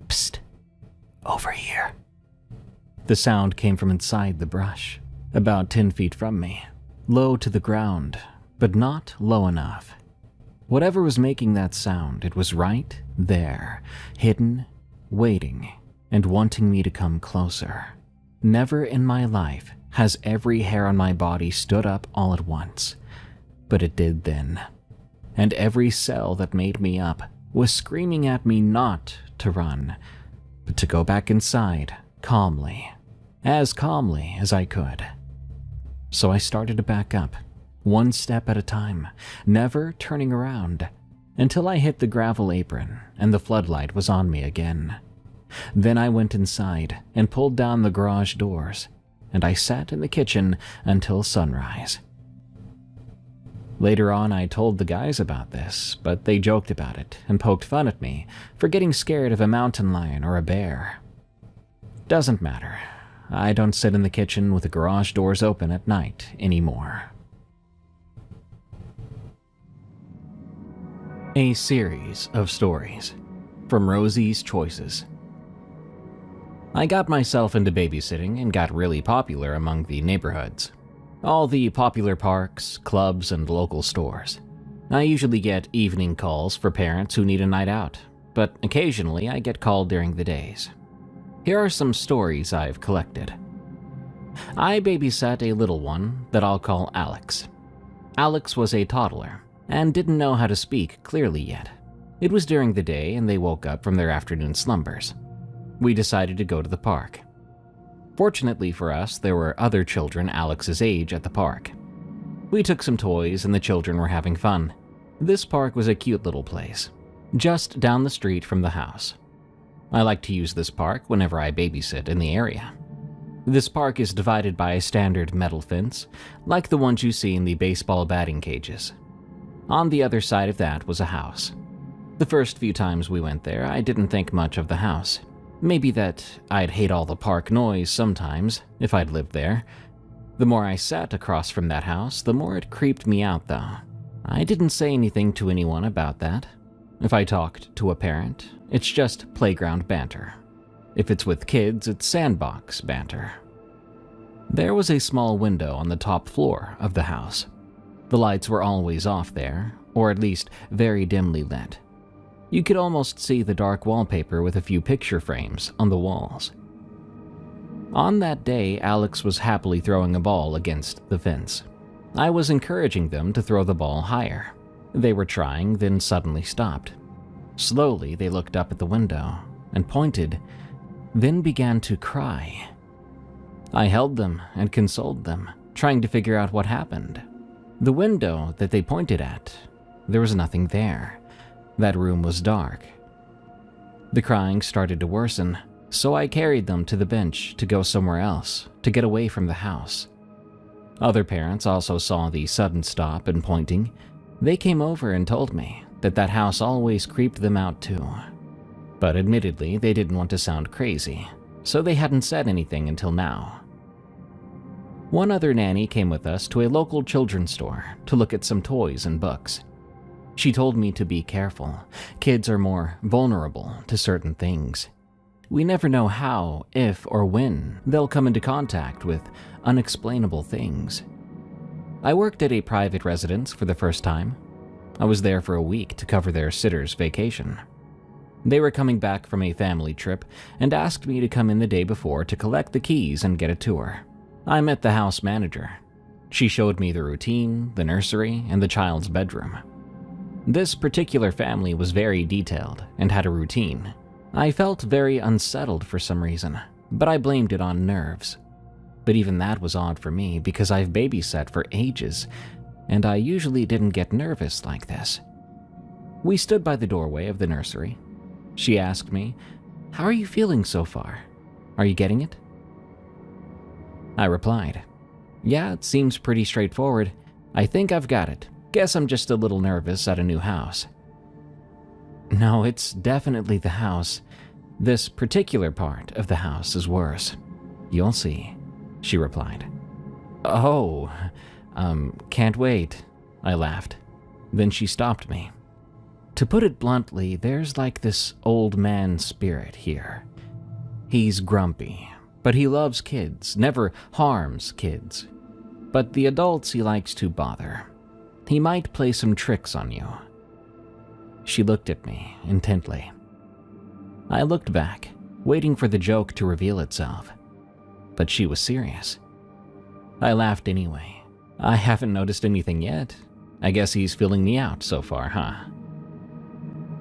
"Psst, over here." The sound came from inside the brush, about 10 feet from me, low to the ground, but not low enough. Whatever was making that sound, it was right there, hidden, waiting, and wanting me to come closer. Never in my life has every hair on my body stood up all at once, but it did then. And every cell that made me up was screaming at me not to run, but to go back inside, calmly as I could. So I started to back up, one step at a time, never turning around, until I hit the gravel apron and the floodlight was on me again. Then I went inside and pulled down the garage doors, and I sat in the kitchen until sunrise. Later on, I told the guys about this, but they joked about it and poked fun at me for getting scared of a mountain lion or a bear. Doesn't matter. I don't sit in the kitchen with the garage doors open at night anymore. A series of stories from Rosie's Choices. I got myself into babysitting and got really popular among the neighborhoods. All the popular parks, clubs, and local stores. I usually get evening calls for parents who need a night out, but occasionally I get called during the days. Here are some stories I've collected. I babysat a little one that I'll call Alex. Alex was a toddler and didn't know how to speak clearly yet. It was during the day and they woke up from their afternoon slumbers. We decided to go to the park. Fortunately for us, there were other children Alex's age at the park. We took some toys and the children were having fun. This park was a cute little place, just down the street from the house. I like to use this park whenever I babysit in the area. This park is divided by a standard metal fence, like the ones you see in the baseball batting cages. On the other side of that was a house. The first few times we went there, I didn't think much of the house. Maybe that I'd hate all the park noise sometimes, if I'd lived there. The more I sat across from that house, the more it creeped me out though. I didn't say anything to anyone about that. If I talked to a parent, it's just playground banter. If it's with kids, it's sandbox banter. There was a small window on the top floor of the house. The lights were always off there, or at least very dimly lit. You could almost see the dark wallpaper with a few picture frames on the walls. On that day, Alex was happily throwing a ball against the fence. I was encouraging them to throw the ball higher. They were trying, then suddenly stopped. Slowly, they looked up at the window and pointed, then began to cry. I held them and consoled them, trying to figure out what happened. The window that they pointed at, there was nothing there. That room was dark. The crying started to worsen, so I carried them to the bench to go somewhere else, to get away from the house. Other parents also saw the sudden stop and pointing. They came over and told me that that house always creeped them out too. But admittedly, they didn't want to sound crazy, so they hadn't said anything until now. One other nanny came with us to a local children's store to look at some toys and books. She told me to be careful. Kids are more vulnerable to certain things. We never know how, if, or when they'll come into contact with unexplainable things. I worked at a private residence for the first time. I was there for a week to cover their sitter's vacation. They were coming back from a family trip and asked me to come in the day before to collect the keys and get a tour. I met the house manager. She showed me the routine, the nursery, and the child's bedroom. This particular family was very detailed and had a routine. I felt very unsettled for some reason, but I blamed it on nerves. But even that was odd for me because I've babysat for ages, and I usually didn't get nervous like this. We stood by the doorway of the nursery. She asked me, "How are you feeling so far? Are you getting it?" I replied, "Yeah, it seems pretty straightforward. I think I've got it. Guess I'm just a little nervous at a new house." "No, it's definitely the house. This particular part of the house is worse. You'll see," she replied. "Oh, can't wait," I laughed. Then she stopped me. "To put it bluntly, there's like this old man spirit here. He's grumpy, but he loves kids, never harms kids. But the adults he likes to bother. He might play some tricks on you." She looked at me intently. I looked back, waiting for the joke to reveal itself. But she was serious. I laughed anyway. "I haven't noticed anything yet. I guess he's filling me out so far, huh?"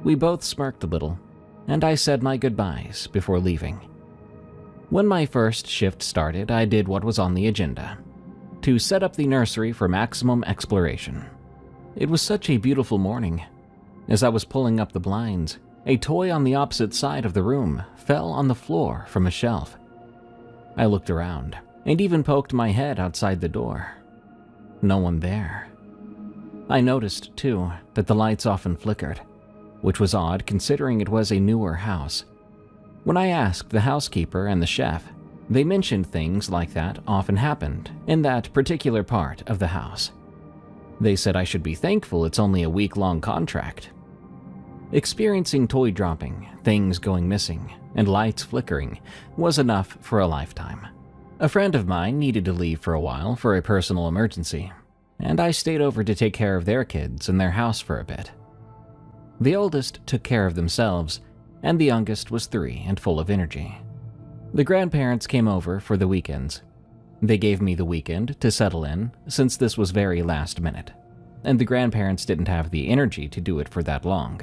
We both smirked a little, and I said my goodbyes before leaving. When my first shift started, I did what was on the agenda: to set up the nursery for maximum exploration. It was such a beautiful morning. As I was pulling up the blinds, a toy on the opposite side of the room fell on the floor from a shelf. I looked around and even poked my head outside the door. No one there. I noticed, too, that the lights often flickered, which was odd considering it was a newer house. When I asked the housekeeper and the chef, they mentioned things like that often happened in that particular part of the house. They said I should be thankful it's only a week-long contract. Experiencing toy dropping, things going missing, and lights flickering was enough for a lifetime. A friend of mine needed to leave for a while for a personal emergency, and I stayed over to take care of their kids and their house for a bit. The oldest took care of themselves, and the youngest was 3 and full of energy. The grandparents came over for the weekends. They gave me the weekend to settle in since this was very last minute, and the grandparents didn't have the energy to do it for that long.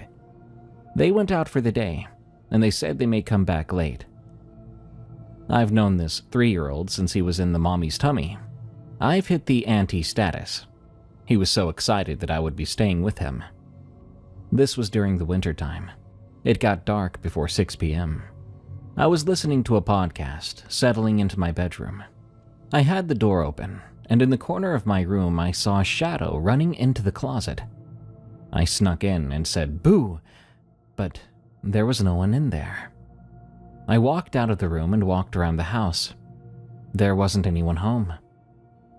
They went out for the day, and they said they may come back late. I've known this 3-year-old since he was in the mommy's tummy. I've hit the auntie status. He was so excited that I would be staying with him. This was during the winter time. It got dark before 6 p.m. I was listening to a podcast, settling into my bedroom. I had the door open, and in the corner of my room I saw a shadow running into the closet. I snuck in and said, "Boo!" but there was no one in there. I walked out of the room and walked around the house. There wasn't anyone home.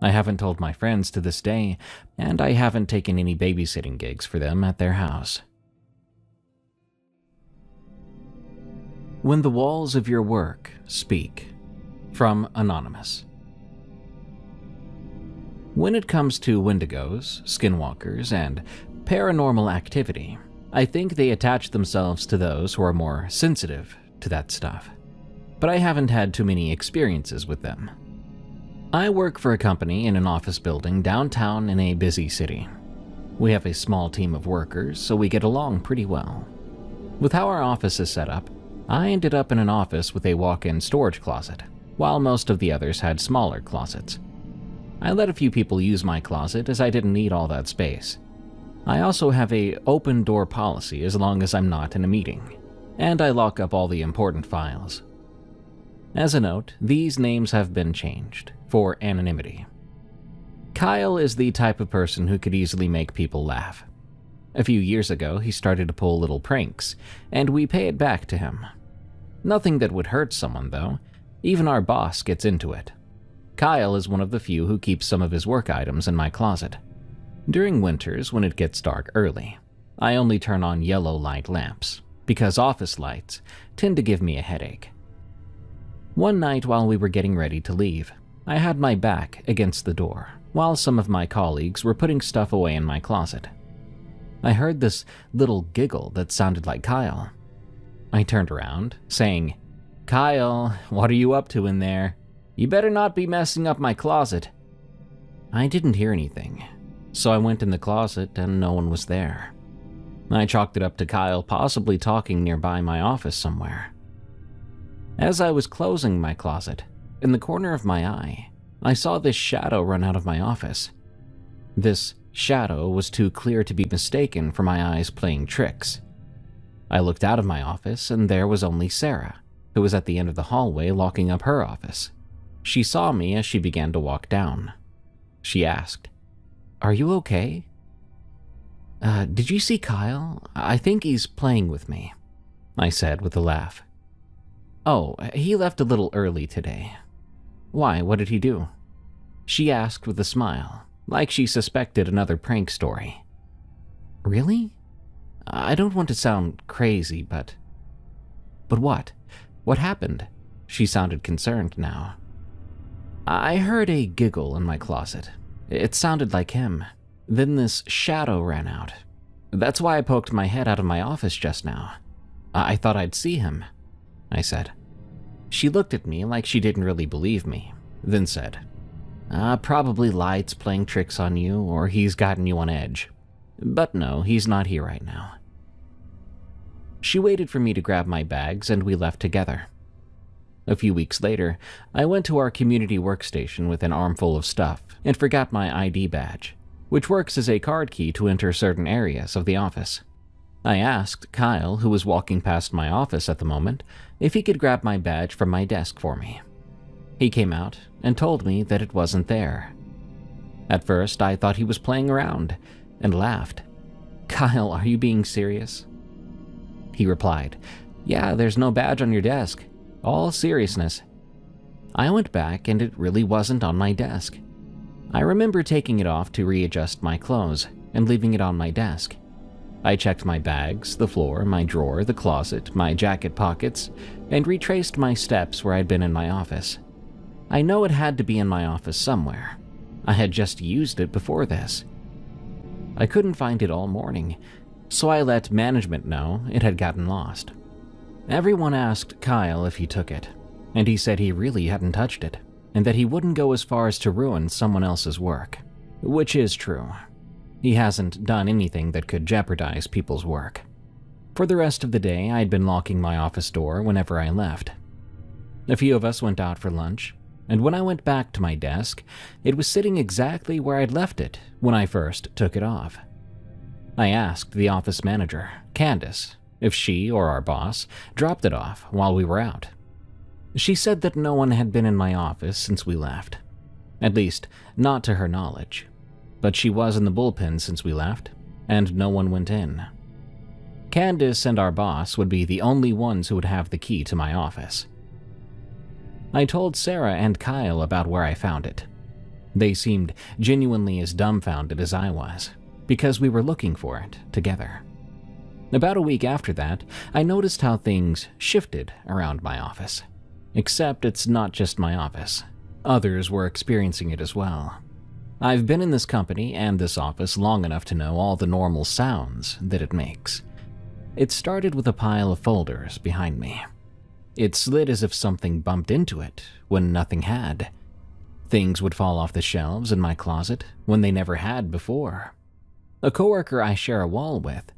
I haven't told my friends to this day, and I haven't taken any babysitting gigs for them at their house. When the walls of your work speak. From Anonymous. When it comes to Wendigos, Skinwalkers, and paranormal activity, I think they attach themselves to those who are more sensitive to that stuff. But I haven't had too many experiences with them. I work for a company in an office building downtown in a busy city. We have a small team of workers, so we get along pretty well. With how our office is set up, I ended up in an office with a walk-in storage closet, while most of the others had smaller closets. I let a few people use my closet as I didn't need all that space. I also have a open door policy as long as I'm not in a meeting, and I lock up all the important files. As a note, these names have been changed for anonymity. Kyle is the type of person who could easily make people laugh. A few years ago, he started to pull little pranks, and we pay it back to him. Nothing that would hurt someone, though. Even our boss gets into it. Kyle is one of the few who keeps some of his work items in my closet. During winters, when it gets dark early, I only turn on yellow light lamps, because office lights tend to give me a headache. One night while we were getting ready to leave, I had my back against the door, while some of my colleagues were putting stuff away in my closet. I heard this little giggle that sounded like Kyle. I turned around, saying, "Kyle, what are you up to in there? You better not be messing up my closet." I didn't hear anything, so I went in the closet and no one was there. I chalked it up to Kyle possibly talking nearby my office somewhere. As I was closing my closet, in the corner of my eye, I saw this shadow run out of my office. This shadow was too clear to be mistaken for my eyes playing tricks. I looked out of my office and there was only Sarah, who was at the end of the hallway locking up her office. She saw me as she began to walk down. She asked, "Are you okay?" Did you see Kyle? I think he's playing with me," I said with a laugh. "Oh, he left a little early today." "Why, what did he do?" she asked with a smile, like she suspected another prank story. "Really? I don't want to sound crazy, but what? What happened?" She sounded concerned now. "I heard a giggle in my closet. It sounded like him. Then this shadow ran out. That's why I poked my head out of my office just now. I thought I'd see him," I said. She looked at me like she didn't really believe me, then said, "Probably Light's playing tricks on you, or he's gotten you on edge. But no, he's not here right now." She waited for me to grab my bags and we left together. A few weeks later, I went to our community workstation with an armful of stuff and forgot my ID badge, which works as a card key to enter certain areas of the office. I asked Kyle, who was walking past my office at the moment, if he could grab my badge from my desk for me. He came out and told me that it wasn't there. At first, I thought he was playing around and laughed. "Kyle, are you being serious?" He replied, "Yeah, there's no badge on your desk. All seriousness." I went back and it really wasn't on my desk. I remember taking it off to readjust my clothes and leaving it on my desk. I checked my bags, the floor, my drawer, the closet, my jacket pockets, and retraced my steps where I'd been in my office. I know it had to be in my office somewhere. I had just used it before this. I couldn't find it all morning, so I let management know it had gotten lost. Everyone asked Kyle if he took it, and he said he really hadn't touched it, and that he wouldn't go as far as to ruin someone else's work, which is true. He hasn't done anything that could jeopardize people's work. For the rest of the day, I'd been locking my office door whenever I left. A few of us went out for lunch, and when I went back to my desk, it was sitting exactly where I'd left it when I first took it off. I asked the office manager, Candace, if she or our boss dropped it off while we were out. She said that no one had been in my office since we left, at least not to her knowledge, but she was in the bullpen since we left, and no one went in. Candace and our boss would be the only ones who would have the key to my office. I told Sarah and Kyle about where I found it. They seemed genuinely as dumbfounded as I was, because we were looking for it together. About a week after that, I noticed how things shifted around my office. Except it's not just my office. Others were experiencing it as well. I've been in this company and this office long enough to know all the normal sounds that it makes. It started with a pile of folders behind me. It slid as if something bumped into it when nothing had. Things would fall off the shelves in my closet when they never had before. A coworker I share a wall with,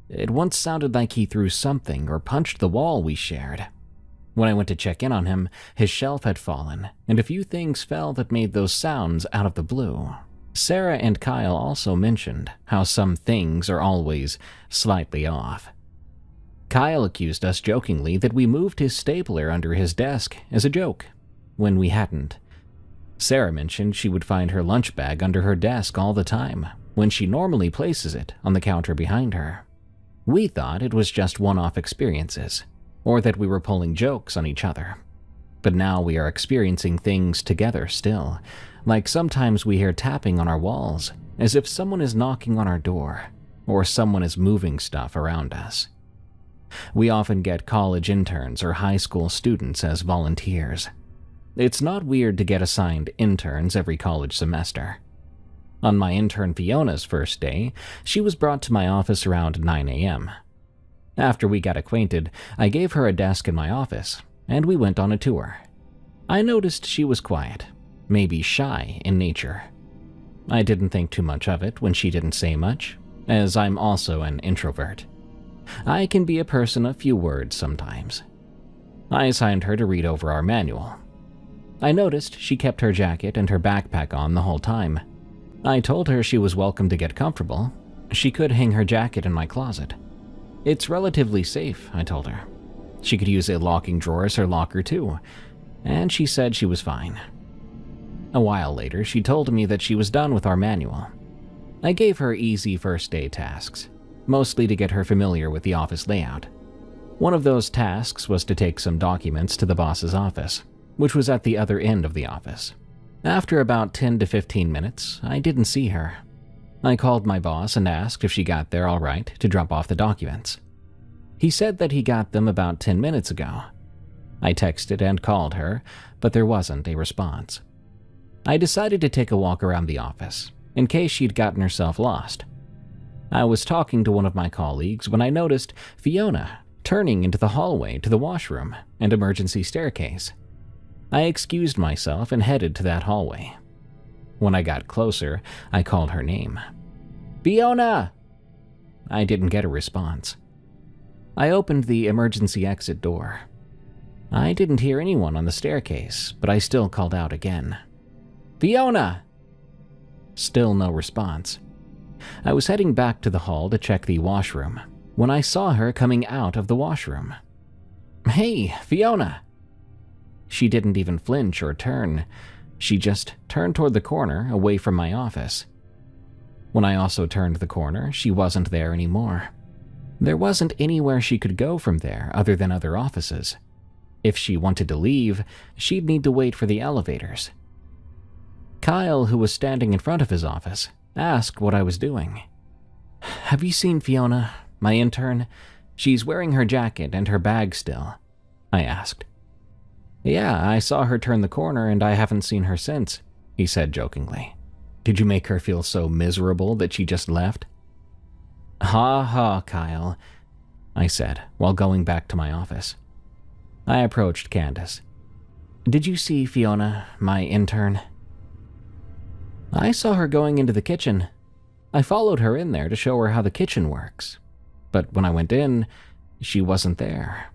it once sounded like he threw something or punched the wall we shared. When I went to check in on him, his shelf had fallen, and a few things fell that made those sounds out of the blue. Sarah and Kyle also mentioned how some things are always slightly off. Kyle accused us jokingly that we moved his stapler under his desk as a joke, when we hadn't. Sarah mentioned she would find her lunch bag under her desk all the time, when she normally places it on the counter behind her. We thought it was just one-off experiences, or that we were pulling jokes on each other. But now we are experiencing things together still, like sometimes we hear tapping on our walls, as if someone is knocking on our door, or someone is moving stuff around us. We often get college interns or high school students as volunteers. It's not weird to get assigned interns every college semester. On my intern Fiona's first day, she was brought to my office around 9 a.m. After we got acquainted, I gave her a desk in my office, and we went on a tour. I noticed she was quiet, maybe shy in nature. I didn't think too much of it when she didn't say much, as I'm also an introvert. I can be a person of few words sometimes. I assigned her to read over our manual. I noticed she kept her jacket and her backpack on the whole time. I told her she was welcome to get comfortable. She could hang her jacket in my closet. It's relatively safe, I told her. She could use a locking drawer as her locker too, and she said she was fine. A while later, she told me that she was done with our manual. I gave her easy first day tasks, mostly to get her familiar with the office layout. One of those tasks was to take some documents to the boss's office, which was at the other end of the office. After about 10 to 15 minutes, I didn't see her. I called my boss and asked if she got there all right to drop off the documents. He said that he got them about 10 minutes ago. I texted and called her, but there wasn't a response. I decided to take a walk around the office, in case she'd gotten herself lost. I was talking to one of my colleagues when I noticed Fiona turning into the hallway to the washroom and emergency staircase. I excused myself and headed to that hallway. When I got closer, I called her name. "Fiona!" I didn't get a response. I opened the emergency exit door. I didn't hear anyone on the staircase, but I still called out again. "Fiona!" Still no response. I was heading back to the hall to check the washroom when I saw her coming out of the washroom. "Hey, Fiona!" She didn't even flinch or turn. She just turned toward the corner away from my office. When I also turned the corner, she wasn't there anymore. There wasn't anywhere she could go from there other than other offices. If she wanted to leave, she'd need to wait for the elevators. Kyle, who was standing in front of his office, asked what I was doing. "Have you seen Fiona, my intern? She's wearing her jacket and her bag still," I asked. "Yeah, I saw her turn the corner and I haven't seen her since," he said jokingly. "Did you make her feel so miserable that she just left?" "Ha ha, Kyle," I said while going back to my office. I approached Candace. "Did you see Fiona, my intern?" "I saw her going into the kitchen. I followed her in there to show her how the kitchen works. But when I went in, she wasn't there.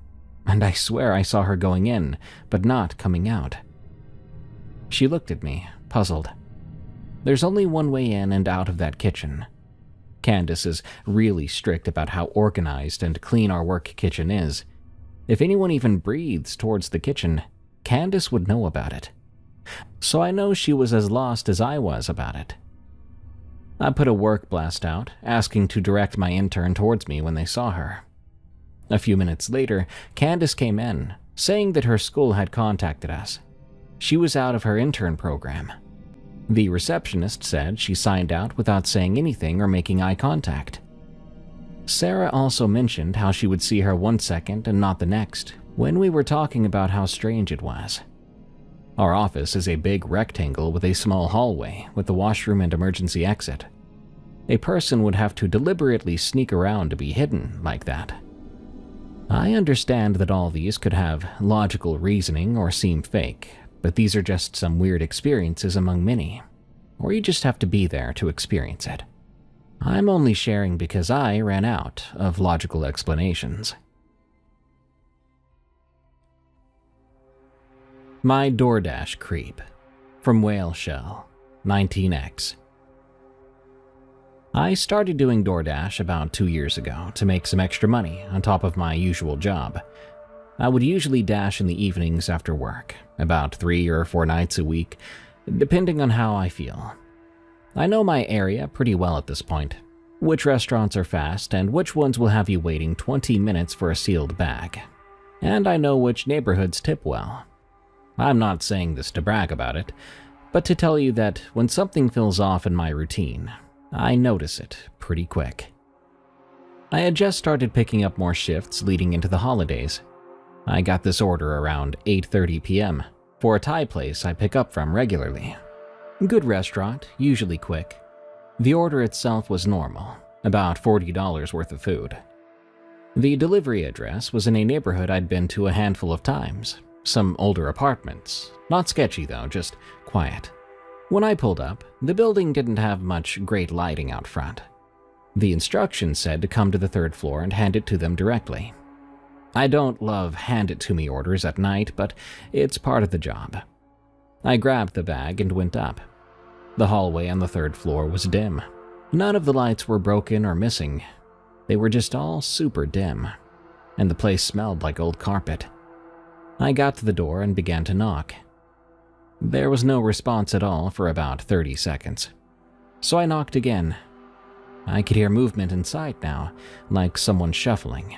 And I swear I saw her going in, but not coming out." She looked at me, puzzled. There's only one way in and out of that kitchen. Candace is really strict about how organized and clean our work kitchen is. If anyone even breathes towards the kitchen, Candace would know about it. So I know she was as lost as I was about it. I put a work blast out, asking to direct my intern towards me when they saw her. A few minutes later, Candace came in, saying that her school had contacted us. She was out of her intern program. The receptionist said she signed out without saying anything or making eye contact. Sarah also mentioned how she would see her one second and not the next, when we were talking about how strange it was. Our office is a big rectangle with a small hallway with the washroom and emergency exit. A person would have to deliberately sneak around to be hidden like that. I understand that all these could have logical reasoning or seem fake, but these are just some weird experiences among many, or you just have to be there to experience it. I'm only sharing because I ran out of logical explanations. My DoorDash creep, from Whale Shell, 19X. I started doing DoorDash about 2 years ago to make some extra money on top of my usual job. I would usually dash in the evenings after work, about 3 or 4 nights a week, depending on how I feel. I know my area pretty well at this point, which restaurants are fast and which ones will have you waiting 20 minutes for a sealed bag. And I know which neighborhoods tip well. I'm not saying this to brag about it, but to tell you that when something feels off in my routine, I notice it pretty quick. I had just started picking up more shifts leading into the holidays. I got this order around 8:30 p.m. for a Thai place I pick up from regularly. Good restaurant, usually quick, The order itself was normal, about $40 worth of food. The delivery address was in a neighborhood I'd been to a handful of times, some older apartments. Not sketchy though, just quiet. When I pulled up, the building didn't have much great lighting out front. The instructions said to come to the 3rd floor and hand it to them directly. I don't love hand-it-to-me orders at night, but it's part of the job. I grabbed the bag and went up. The hallway on the 3rd floor was dim. None of the lights were broken or missing. They were just all super dim, and the place smelled like old carpet. I got to the door and began to knock. There was no response at all for about 30 seconds. So I knocked again. I could hear movement inside now, like someone shuffling,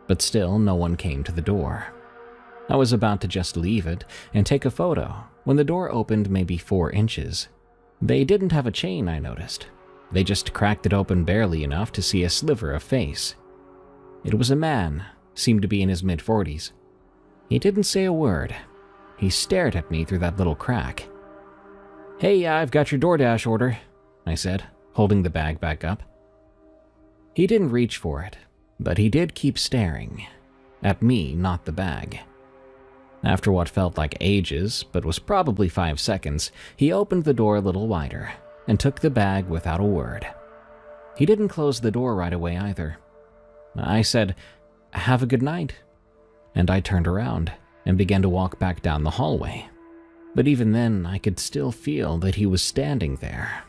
but still no one came to the door. I was about to just leave it and take a photo when the door opened maybe 4 inches. They didn't have a chain, I noticed. They just cracked it open barely enough to see a sliver of face. It was a man, seemed to be in his mid-40s. He didn't say a word. He stared at me through that little crack. "Hey, I've got your DoorDash order," I said, holding the bag back up. He didn't reach for it, but he did keep staring. At me, not the bag. After what felt like ages, but was probably 5 seconds, he opened the door a little wider and took the bag without a word. He didn't close the door right away either. I said, "Have a good night," and I turned around and began to walk back down the hallway. But even then, I could still feel that he was standing there.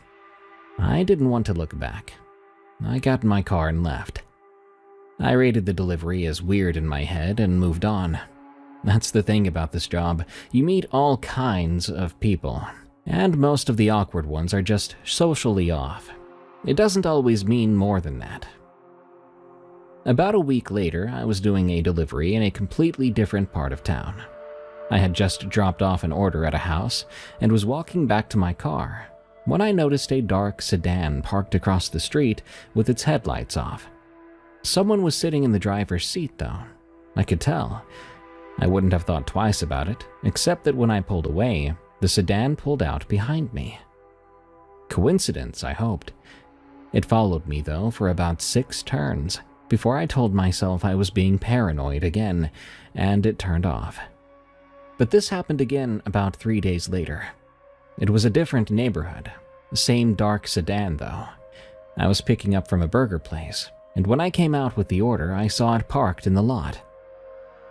I didn't want to look back. I got in my car and left. I rated the delivery as weird in my head and moved on. That's the thing about this job. You meet all kinds of people, and most of the awkward ones are just socially off. It doesn't always mean more than that. About a week later, I was doing a delivery in a completely different part of town. I had just dropped off an order at a house and was walking back to my car when I noticed a dark sedan parked across the street with its headlights off. Someone was sitting in the driver's seat though. I could tell. I wouldn't have thought twice about it, except that when I pulled away, the sedan pulled out behind me. Coincidence, I hoped. It followed me though for about 6 turns before I told myself I was being paranoid again, and it turned off. But this happened again about 3 days later. It was a different neighborhood, the same dark sedan though. I was picking up from a burger place, and when I came out with the order, I saw it parked in the lot.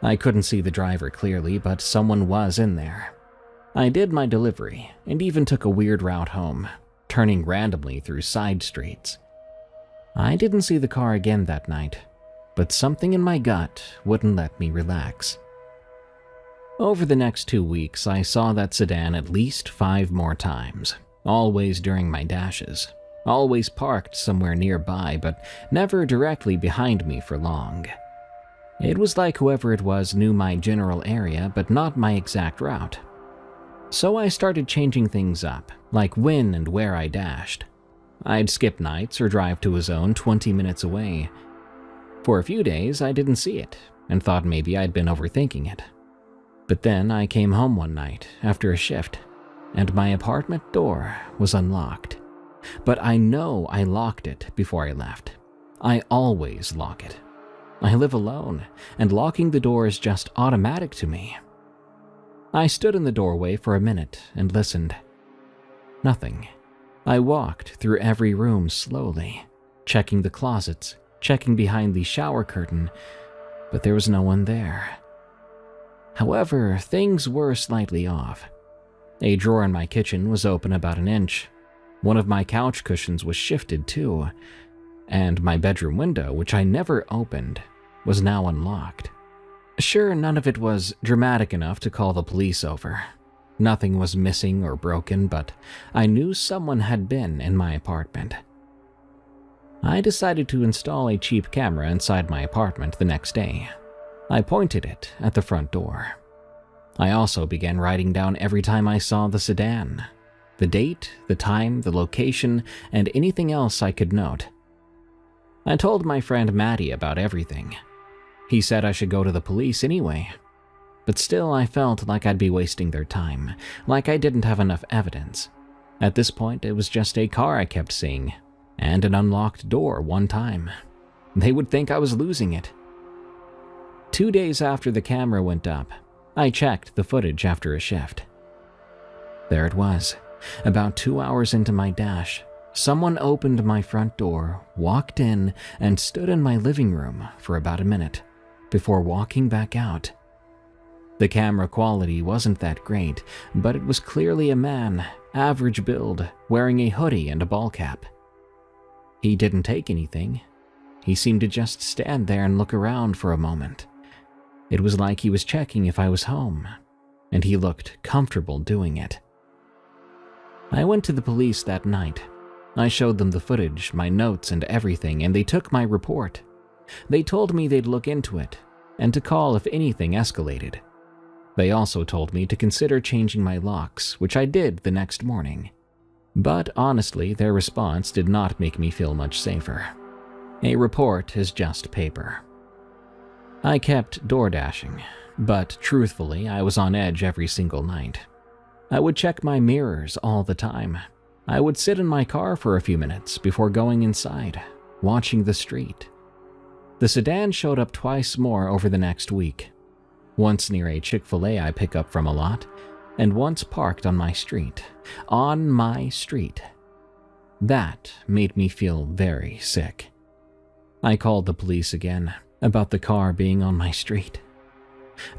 I couldn't see the driver clearly, but someone was in there. I did my delivery, and even took a weird route home, turning randomly through side streets. I didn't see the car again that night, but something in my gut wouldn't let me relax. Over the next 2 weeks, I saw that sedan at least 5 more times, always during my dashes, always parked somewhere nearby, but never directly behind me for long. It was like whoever it was knew my general area, but not my exact route. So I started changing things up, like when and where I dashed. I'd skip nights or drive to a zone 20 minutes away. For a few days, I didn't see it, and thought maybe I'd been overthinking it. But then I came home one night after a shift, and my apartment door was unlocked. But I know I locked it before I left. I always lock it. I live alone, and locking the door is just automatic to me. I stood in the doorway for a minute and listened. Nothing. I walked through every room slowly, checking the closets, checking behind the shower curtain, but there was no one there. However, things were slightly off. A drawer in my kitchen was open about an inch. One of my couch cushions was shifted too, and my bedroom window, which I never opened, was now unlocked. Sure, none of it was dramatic enough to call the police over. Nothing was missing or broken, but I knew someone had been in my apartment. I decided to install a cheap camera inside my apartment the next day. I pointed it at the front door. I also began writing down every time I saw the sedan, the date, the time, the location, and anything else I could note. I told my friend Maddie about everything. He said I should go to the police anyway. But still, I felt like I'd be wasting their time, like I didn't have enough evidence. At this point, it was just a car I kept seeing, and an unlocked door one time. They would think I was losing it. 2 days after the camera went up, I checked the footage after a shift. There it was. About 2 hours into my dash, someone opened my front door, walked in, and stood in my living room for about a minute before walking back out. The camera quality wasn't that great, but it was clearly a man, average build, wearing a hoodie and a ball cap. He didn't take anything. He seemed to just stand there and look around for a moment. It was like he was checking if I was home, and he looked comfortable doing it. I went to the police that night. I showed them the footage, my notes, and everything, and they took my report. They told me they'd look into it, and to call if anything escalated. They also told me to consider changing my locks, which I did the next morning. But honestly, their response did not make me feel much safer. A report is just paper. I kept door dashing, but truthfully, I was on edge every single night. I would check my mirrors all the time. I would sit in my car for a few minutes before going inside, watching the street. The sedan showed up twice more over the next week. Once near a Chick-fil-A I pick up from a lot, and once parked on my street. On my street. That made me feel very sick. I called the police again about the car being on my street.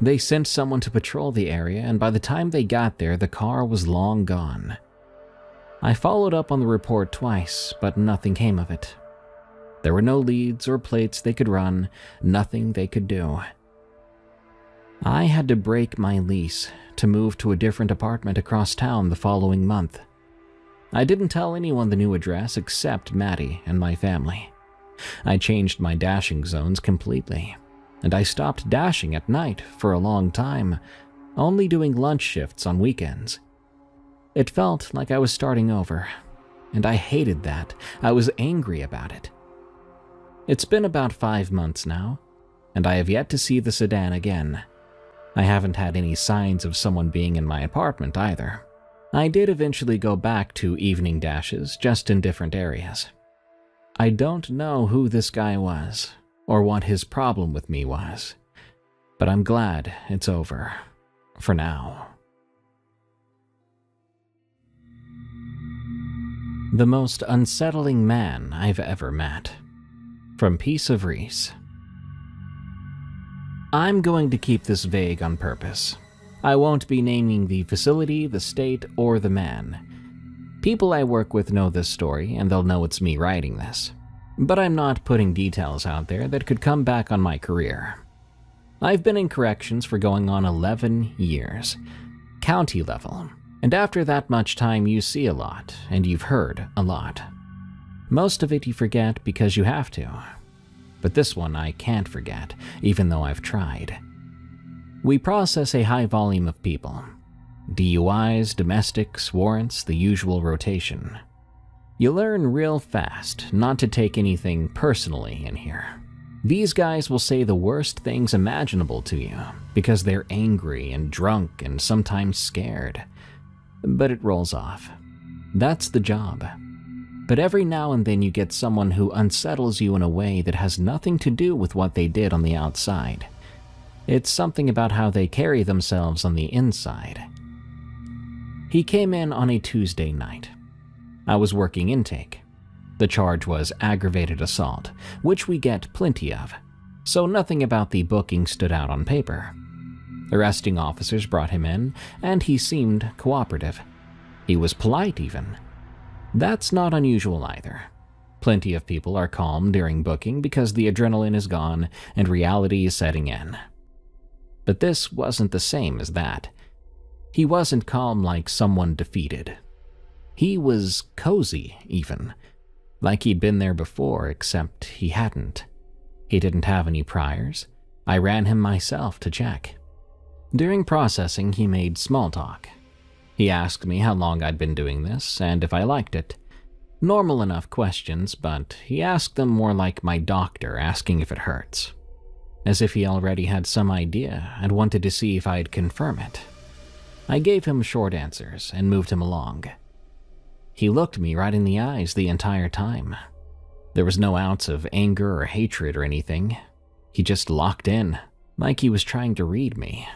They sent someone to patrol the area, and by the time they got there, the car was long gone. I followed up on the report twice, but nothing came of it. There were no leads or plates they could run, nothing they could do. I had to break my lease to move to a different apartment across town the following month. I didn't tell anyone the new address except Maddie and my family. I changed my dashing zones completely, and I stopped dashing at night for a long time, only doing lunch shifts on weekends. It felt like I was starting over, and I hated that. I was angry about it. It's been about 5 months now, and I have yet to see the sedan again. I haven't had any signs of someone being in my apartment either. I did eventually go back to evening dashes, just in different areas. I don't know who this guy was, or what his problem with me was, but I'm glad it's over, for now. The most unsettling man I've ever met. From Piece of Reese. I'm going to keep this vague on purpose. I won't be naming the facility, the state, or the man. People I work with know this story, and they'll know it's me writing this. But I'm not putting details out there that could come back on my career. I've been in corrections for going on 11 years, county level, and after that much time you see a lot, and you've heard a lot. Most of it you forget because you have to. But this one I can't forget, even though I've tried. We process a high volume of people. DUIs, domestics, warrants, the usual rotation. You learn real fast not to take anything personally in here. These guys will say the worst things imaginable to you because they're angry and drunk and sometimes scared. But it rolls off. That's the job. But every now and then you get someone who unsettles you in a way that has nothing to do with what they did on the outside. It's something about how they carry themselves on the inside. He came in on a Tuesday night. I was working intake. The charge was aggravated assault, which we get plenty of, so nothing about the booking stood out on paper. Arresting officers brought him in, and he seemed cooperative. He was polite even. That's not unusual either. Plenty of people are calm during booking because the adrenaline is gone and reality is setting in. But this wasn't the same as that. He wasn't calm like someone defeated. He was cozy, even. Like he'd been there before, except he hadn't. He didn't have any priors. I ran him myself to check. During processing, he made small talk. He asked me how long I'd been doing this, and if I liked it. Normal enough questions, but he asked them more like my doctor asking if it hurts. As if he already had some idea and wanted to see if I'd confirm it. I gave him short answers and moved him along. He looked me right in the eyes the entire time. There was no ounce of anger or hatred or anything. He just locked in, like he was trying to read me.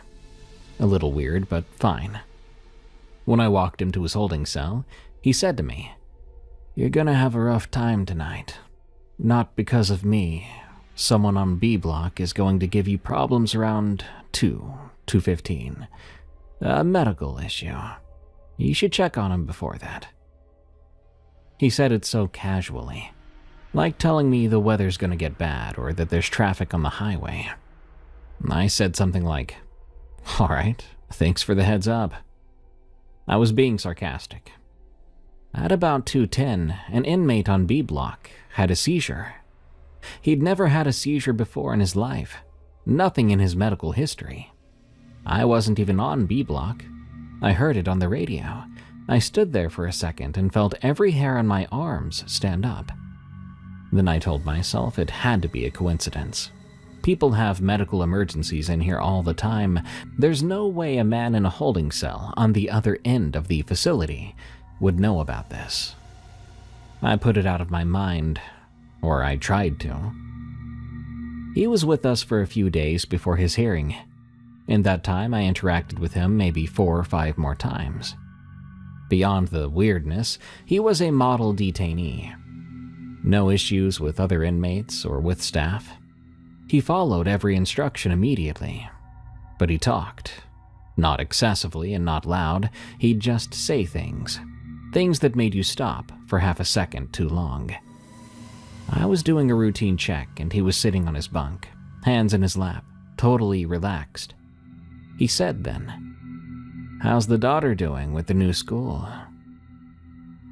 A little weird, but fine. When I walked him to his holding cell, he said to me, "You're gonna have a rough time tonight. Not because of me. Someone on B block is going to give you problems around 2:15. A medical issue. You should check on him before that." He said it so casually, like telling me the weather's gonna get bad or that there's traffic on the highway. I said something like, "All right, thanks for the heads up." I was being sarcastic. At about 2:10, an inmate on B block had a seizure. He'd never had a seizure before in his life, nothing in his medical history. I wasn't even on B block. I heard it on the radio. I stood there for a second and felt every hair on my arms stand up. Then I told myself it had to be a coincidence. People have medical emergencies in here all the time. There's no way a man in a holding cell on the other end of the facility would know about this. I put it out of my mind, or I tried to. He was with us for a few days before his hearing. In that time, I interacted with him maybe 4 or 5 more times. Beyond the weirdness, he was a model detainee. No issues with other inmates or with staff. He followed every instruction immediately, but he talked. Not excessively and not loud, he'd just say things that made you stop for half a second too long. I was doing a routine check and he was sitting on his bunk, hands in his lap, totally relaxed. He said then, "How's the daughter doing with the new school?"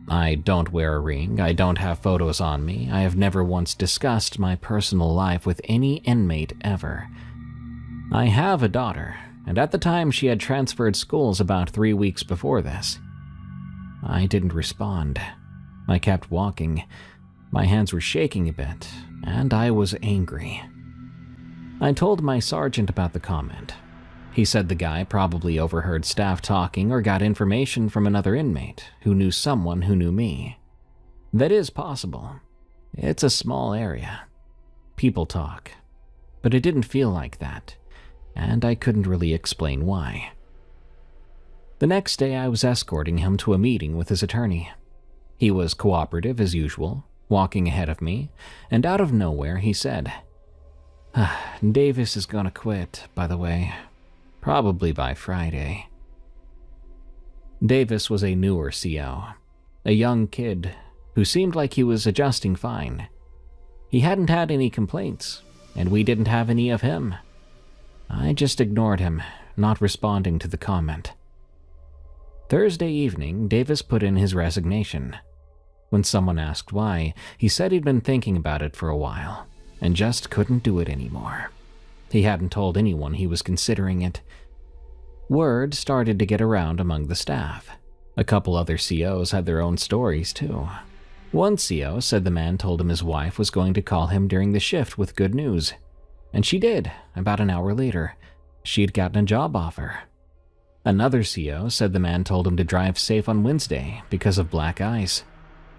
I don't wear a ring, I don't have photos on me, I have never once discussed my personal life with any inmate ever. I have a daughter, and at the time she had transferred schools about 3 weeks before this. I didn't respond. I kept walking. My hands were shaking a bit, and I was angry. I told my sergeant about the comment. He said the guy probably overheard staff talking or got information from another inmate who knew someone who knew me. That is possible. It's a small area. People talk. But it didn't feel like that, and I couldn't really explain why. The next day I was escorting him to a meeting with his attorney. He was cooperative as usual, walking ahead of me, and out of nowhere he said, "Davis is gonna quit, by the way. Probably by Friday." Davis was a newer CO, a young kid who seemed like he was adjusting fine. He hadn't had any complaints, and we didn't have any of him. I just ignored him, not responding to the comment. Thursday evening, Davis put in his resignation. When someone asked why, he said he'd been thinking about it for a while, and just couldn't do it anymore. He hadn't told anyone he was considering it. Word started to get around among the staff. A couple other COs had their own stories too. One CO said the man told him his wife was going to call him during the shift with good news. And she did, about an hour later. She'd gotten a job offer. Another CO said the man told him to drive safe on Wednesday because of black ice.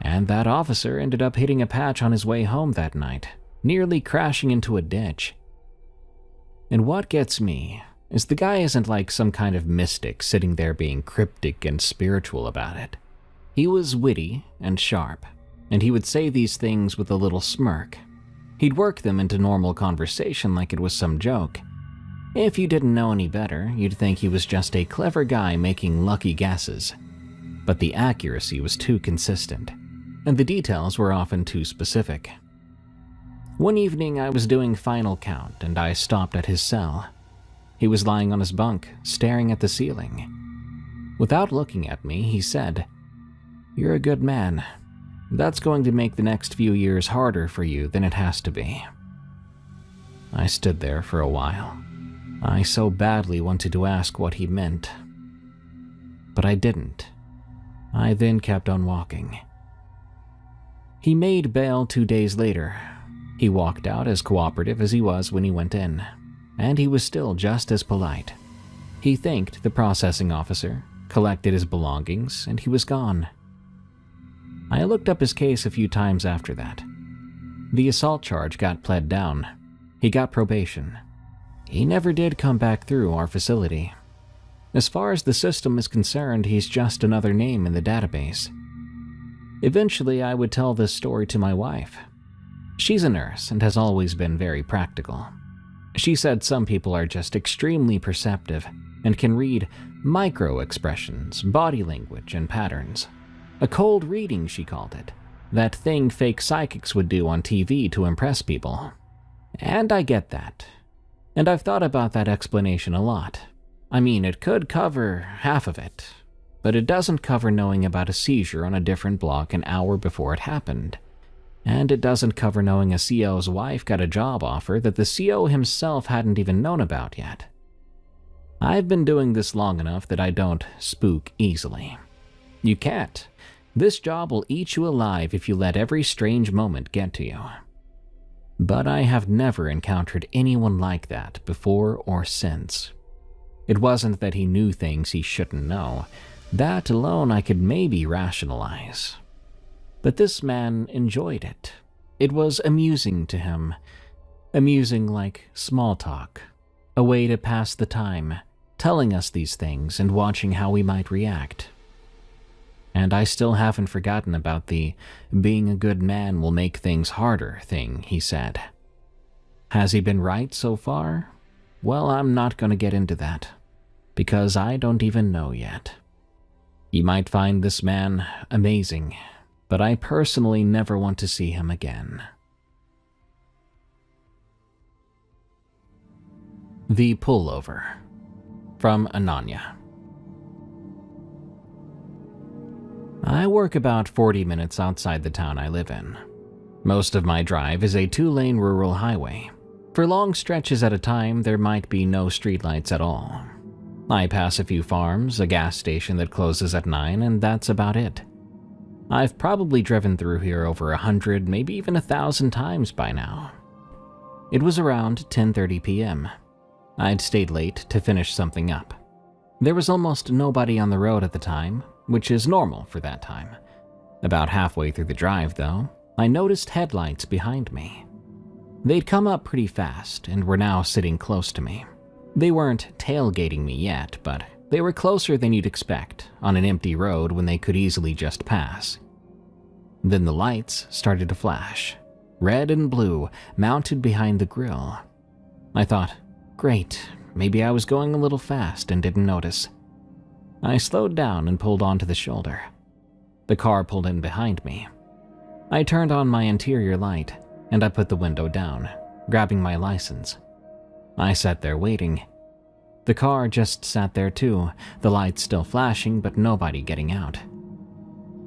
And that officer ended up hitting a patch on his way home that night, nearly crashing into a ditch. And what gets me is the guy isn't like some kind of mystic sitting there being cryptic and spiritual about it. He was witty and sharp, and he would say these things with a little smirk. He'd work them into normal conversation like it was some joke. If you didn't know any better, you'd think he was just a clever guy making lucky guesses. But the accuracy was too consistent, and the details were often too specific. One evening I was doing final count and I stopped at his cell. He was lying on his bunk, staring at the ceiling. Without looking at me, he said, "You're a good man. That's going to make the next few years harder for you than it has to be." I stood there for a while. I so badly wanted to ask what he meant. But I didn't. I then kept on walking. He made bail 2 days later. He walked out as cooperative as he was when he went in, and he was still just as polite. He thanked the processing officer, collected his belongings, and he was gone. I looked up his case a few times after that. The assault charge got pled down. He got probation. He never did come back through our facility. As far as the system is concerned, he's just another name in the database. Eventually, I would tell this story to my wife. She's a nurse and has always been very practical. She said some people are just extremely perceptive and can read micro-expressions, body language, and patterns. A cold reading, she called it. That thing fake psychics would do on TV to impress people. And I get that. And I've thought about that explanation a lot. I mean, it could cover half of it, but it doesn't cover knowing about a seizure on a different block an hour before it happened. And it doesn't cover knowing a CO's wife got a job offer that the CO himself hadn't even known about yet. I've been doing this long enough that I don't spook easily. You can't. This job will eat you alive if you let every strange moment get to you. But I have never encountered anyone like that before or since. It wasn't that he knew things he shouldn't know. That alone I could maybe rationalize. But this man enjoyed it. It was amusing to him. Amusing like small talk. A way to pass the time, telling us these things and watching how we might react. And I still haven't forgotten about the being a good man will make things harder thing he said. Has he been right so far? Well, I'm not going to get into that, because I don't even know yet. You might find this man amazing, but I personally never want to see him again. The Pullover, from Ananya. I work about 40 minutes outside the town I live in. Most of my drive is a 2-lane rural highway. For long stretches at a time, there might be no streetlights at all. I pass a few farms, a gas station that closes at 9, and that's about it. I've probably driven through here over 100, maybe even 1,000 times by now. It was around 10:30 p.m. I'd stayed late to finish something up. There was almost nobody on the road at the time, which is normal for that time. About halfway through the drive, though, I noticed headlights behind me. They'd come up pretty fast and were now sitting close to me. They weren't tailgating me yet, but they were closer than you'd expect on an empty road when they could easily just pass. Then the lights started to flash, red and blue, mounted behind the grille. I thought, great, maybe I was going a little fast and didn't notice. I slowed down and pulled onto the shoulder. The car pulled in behind me. I turned on my interior light, and I put the window down, grabbing my license. I sat there waiting. The car just sat there too, the lights still flashing but nobody getting out.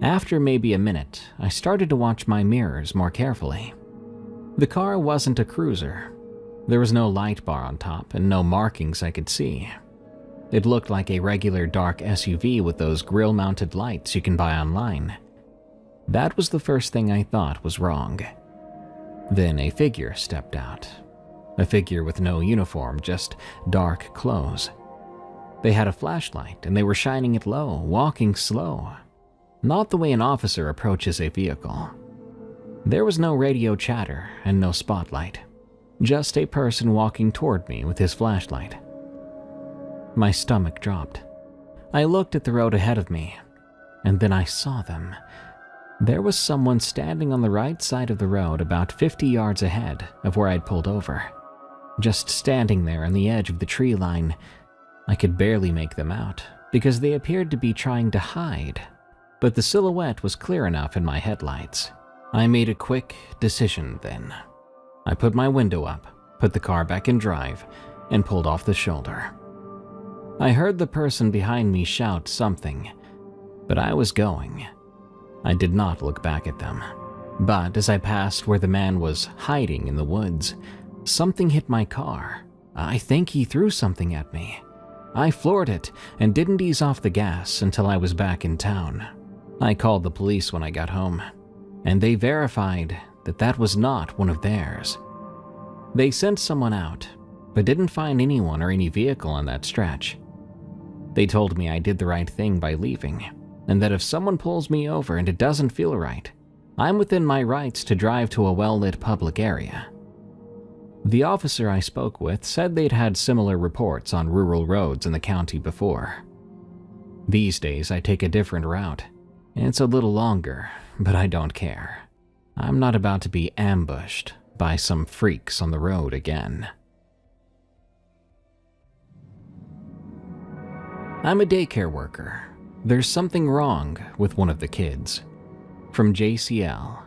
After maybe a minute, I started to watch my mirrors more carefully. The car wasn't a cruiser. There was no light bar on top and no markings I could see. It looked like a regular dark SUV with those grille-mounted lights you can buy online. That was the first thing I thought was wrong. Then a figure stepped out. A figure with no uniform, just dark clothes. They had a flashlight and they were shining it low, walking slow. Not the way an officer approaches a vehicle. There was no radio chatter and no spotlight. Just a person walking toward me with his flashlight. My stomach dropped. I looked at the road ahead of me, and then I saw them. There was someone standing on the right side of the road about 50 yards ahead of where I'd pulled over. Just standing there on the edge of the tree line. I could barely make them out, because they appeared to be trying to hide. But the silhouette was clear enough in my headlights. I made a quick decision then. I put my window up, put the car back in drive, and pulled off the shoulder. I heard the person behind me shout something, but I was going. I did not look back at them. But as I passed where the man was hiding in the woods, something hit my car. I think he threw something at me. I floored it and didn't ease off the gas until I was back in town. I called the police when I got home, and they verified that that was not one of theirs. They sent someone out, but didn't find anyone or any vehicle on that stretch. They told me I did the right thing by leaving. and that if someone pulls me over and it doesn't feel right, I'm within my rights to drive to a well-lit public area. The officer I spoke with said they'd had similar reports on rural roads in the county before. These days, I take a different route. It's a little longer, but I don't care. I'm not about to be ambushed by some freaks on the road again. I'm a daycare worker. There's something wrong with one of the kids. From JCL.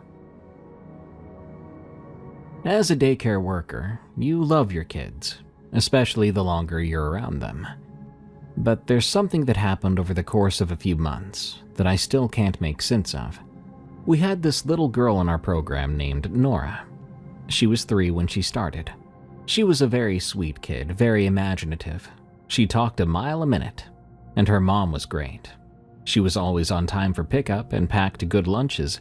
As a daycare worker, you love your kids, especially the longer you're around them. But there's something that happened over the course of a few months that I still can't make sense of. We had this little girl in our program named Nora. She was 3 when she started. She was a very sweet kid, very imaginative. She talked a mile a minute, and her mom was great. She was always on time for pickup and packed good lunches,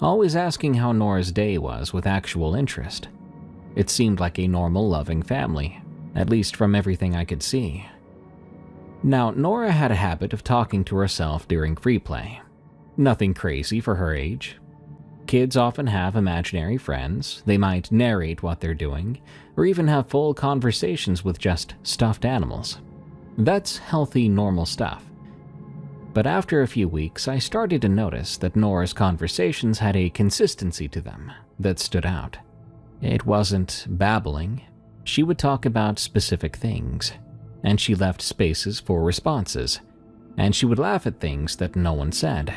always asking how Nora's day was with actual interest. It seemed like a normal, loving family, at least from everything I could see. Now, Nora had a habit of talking to herself during free play. Nothing crazy for her age. Kids often have imaginary friends. They might narrate what they're doing, or even have full conversations with just stuffed animals. That's healthy, normal stuff. But after a few weeks, I started to notice that Nora's conversations had a consistency to them that stood out. It wasn't babbling. She would talk about specific things, and she left spaces for responses, and she would laugh at things that no one said.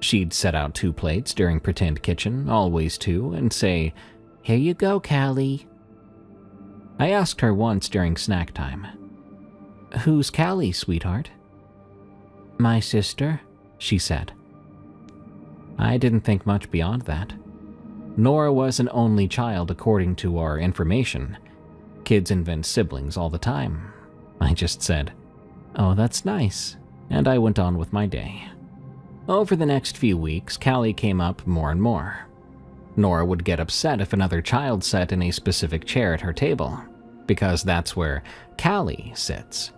She'd set out 2 plates during pretend kitchen, always 2, and say, "Here you go, Callie." I asked her once during snack time, "Who's Callie, sweetheart?" "My sister," she said. I didn't think much beyond that. Nora was an only child according to our information. Kids invent siblings all the time. I just said, "Oh, that's nice," and I went on with my day. Over the next few weeks, Callie came up more and more. Nora would get upset if another child sat in a specific chair at her table, because that's where Callie sits.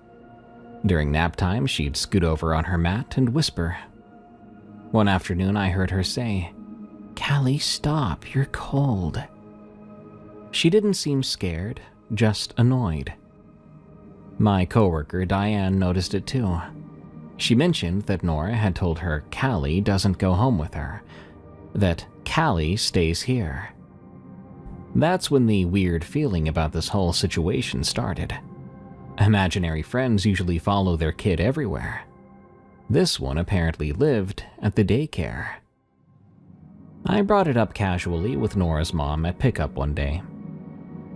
During nap time, she'd scoot over on her mat and whisper. One afternoon, I heard her say, "Callie, stop, you're cold." She didn't seem scared, just annoyed. My coworker, Diane, noticed it too. She mentioned that Nora had told her Callie doesn't go home with her, that Callie stays here. That's when the weird feeling about this whole situation started. Imaginary friends usually follow their kid everywhere. This one apparently lived at the daycare. I brought it up casually with Nora's mom at pickup one day.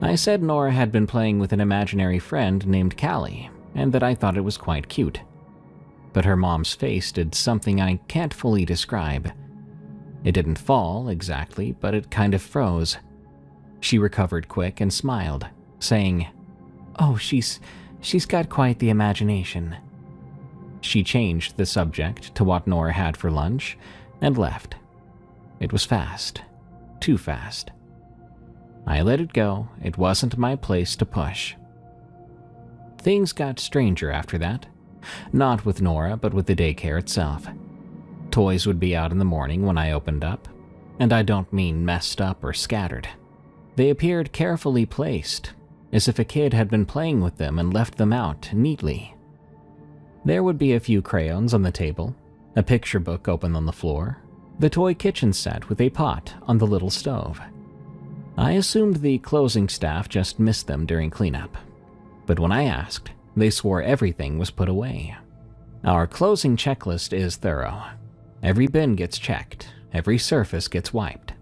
I said Nora had been playing with an imaginary friend named Callie, and that I thought it was quite cute. But her mom's face did something I can't fully describe. It didn't fall exactly, but it kind of froze. She recovered quick and smiled, saying, "Oh, she's got quite the imagination." She changed the subject to what Nora had for lunch and left. It was fast. Too fast. I let it go. It wasn't my place to push. Things got stranger after that. Not with Nora, but with the daycare itself. Toys would be out in the morning when I opened up, and I don't mean messed up or scattered. They appeared carefully placed, as if a kid had been playing with them and left them out neatly. There would be a few crayons on the table, a picture book open on the floor, the toy kitchen set with a pot on the little stove. I assumed the closing staff just missed them during cleanup, but when I asked, they swore everything was put away. Our closing checklist is thorough. Every bin gets checked, every surface gets wiped.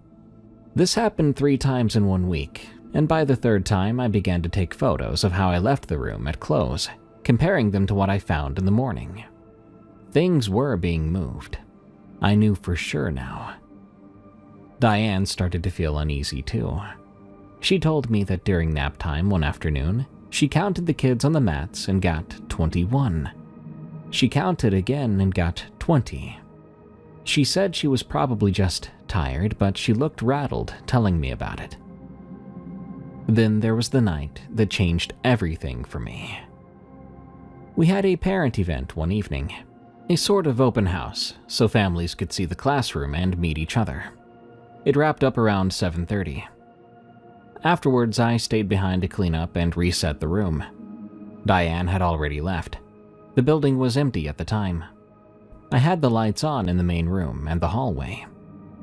This happened 3 times in 1 week, and by the 3rd time I began to take photos of how I left the room at close, comparing them to what I found in the morning. Things were being moved. I knew for sure now. Diane started to feel uneasy too. She told me that during nap time one afternoon, she counted the kids on the mats and got 21. She counted again and got 20. She said she was probably just tired, but she looked rattled telling me about it. Then there was the night that changed everything for me. We had a parent event one evening. A sort of open house, so families could see the classroom and meet each other. It wrapped up around 7:30. Afterwards, I stayed behind to clean up and reset the room. Diane had already left. The building was empty at the time. I had the lights on in the main room and the hallway,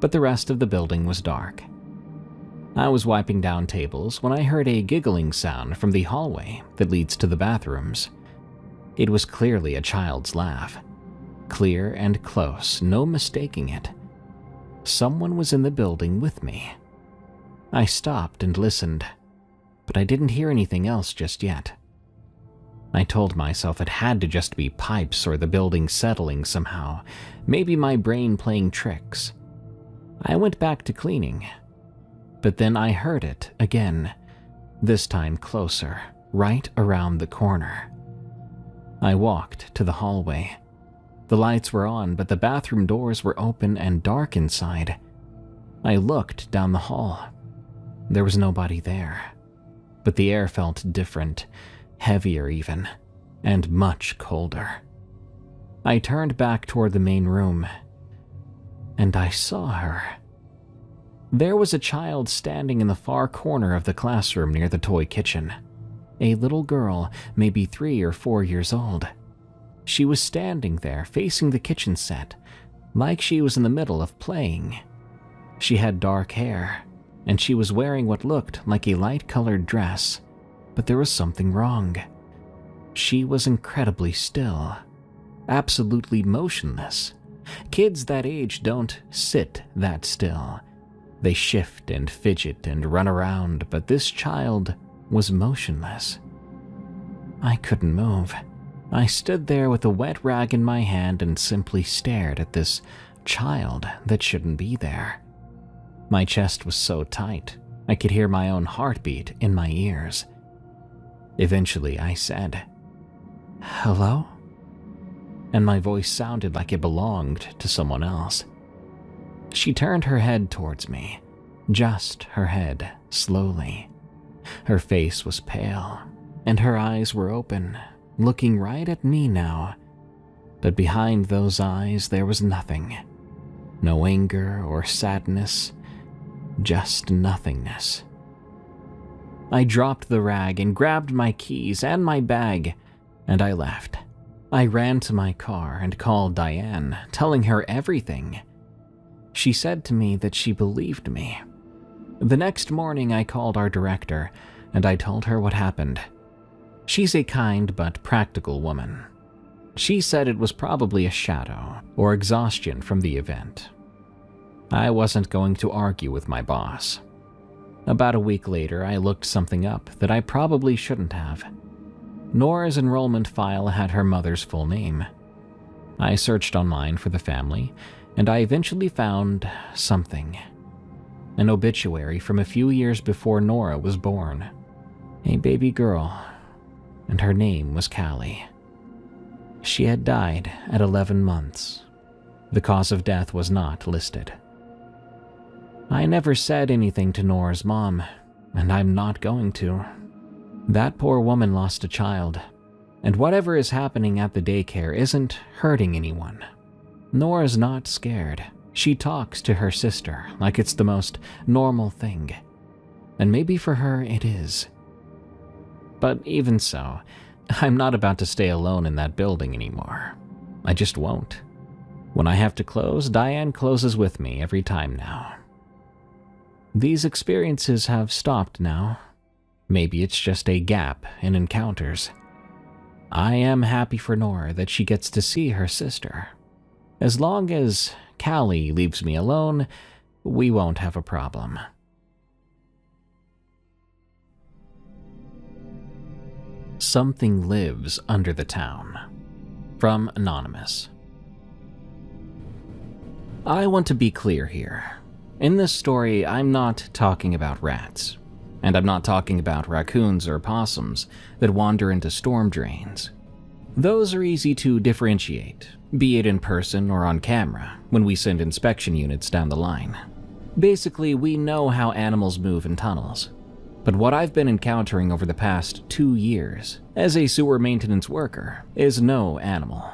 but the rest of the building was dark. I was wiping down tables when I heard a giggling sound from the hallway that leads to the bathrooms. It was clearly a child's laugh. Clear and close, no mistaking it. Someone was in the building with me. I stopped and listened, but I didn't hear anything else just yet. I told myself it had to just be pipes or the building settling somehow, maybe my brain playing tricks. I went back to cleaning, but then I heard it again, this time closer, right around the corner. I walked to the hallway. The lights were on, but the bathroom doors were open and dark inside. I looked down the hall. There was nobody there, but the air felt different, heavier even, and much colder. I turned back toward the main room, and I saw her. There was a child standing in the far corner of the classroom near the toy kitchen. A little girl, maybe 3 or 4 years old. She was standing there, facing the kitchen set, like she was in the middle of playing. She had dark hair, and she was wearing what looked like a light-colored dress, but there was something wrong. She was incredibly still, absolutely motionless. Kids that age don't sit that still. They shift and fidget and run around, but this child was motionless. I couldn't move. I stood there with a wet rag in my hand and simply stared at this child that shouldn't be there. My chest was so tight, I could hear my own heartbeat in my ears. Eventually, I said, "Hello?" And my voice sounded like it belonged to someone else. She turned her head towards me, just her head, slowly. Her face was pale, and her eyes were open, looking right at me now. But behind those eyes there was nothing. No anger or sadness, just nothingness. I dropped the rag and grabbed my keys and my bag, and I left. I ran to my car and called Diane, telling her everything. She said to me that she believed me. The next morning I called our director, and I told her what happened. She's a kind but practical woman. She said it was probably a shadow or exhaustion from the event. I wasn't going to argue with my boss. About a week later, I looked something up that I probably shouldn't have. Nora's enrollment file had her mother's full name. I searched online for the family, and I eventually found something. An obituary from a few years before Nora was born. A baby girl, and her name was Callie. She had died at 11 months. The cause of death was not listed. I never said anything to Nora's mom, and I'm not going to. That poor woman lost a child, and whatever is happening at the daycare isn't hurting anyone. Nora's not scared. She talks to her sister like it's the most normal thing, and maybe for her it is. But even so, I'm not about to stay alone in that building anymore. I just won't. When I have to close, Diane closes with me every time now. These experiences have stopped now. Maybe it's just a gap in encounters. I am happy for Nora that she gets to see her sister. As long as Callie leaves me alone, we won't have a problem. Something lives under the town. From Anonymous. I want to be clear here. In this story, I'm not talking about rats. And I'm not talking about raccoons or possums that wander into storm drains. Those are easy to differentiate, be it in person or on camera, when we send inspection units down the line. Basically, we know how animals move in tunnels. But what I've been encountering over the past 2 years as a sewer maintenance worker is no animal.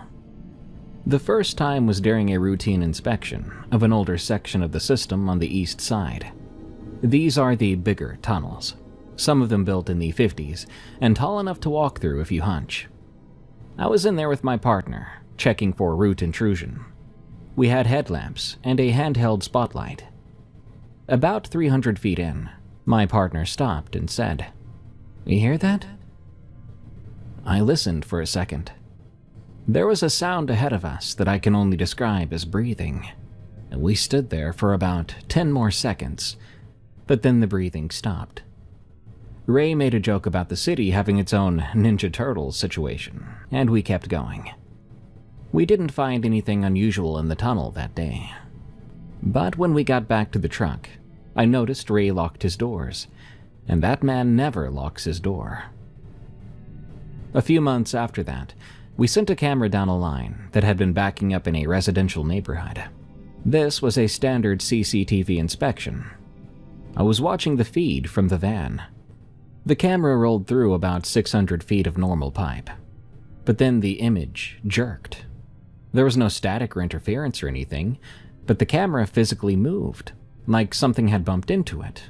The first time was during a routine inspection of an older section of the system on the east side. These are the bigger tunnels, some of them built in the 50s and tall enough to walk through if you hunch. I was in there with my partner, checking for root intrusion. We had headlamps and a handheld spotlight. About 300 feet in, my partner stopped and said, "You hear that?" I listened for a second. There was a sound ahead of us that I can only describe as breathing. We stood there for about 10 more seconds, but then the breathing stopped. Ray made a joke about the city having its own Ninja Turtles situation, and we kept going. We didn't find anything unusual in the tunnel that day. But when we got back to the truck, I noticed Ray locked his doors, and that man never locks his door. A few months after that, we sent a camera down a line that had been backing up in a residential neighborhood. This was a standard CCTV inspection. I was watching the feed from the van. The camera rolled through about 600 feet of normal pipe, but then the image jerked. There was no static or interference or anything, but the camera physically moved, like something had bumped into it.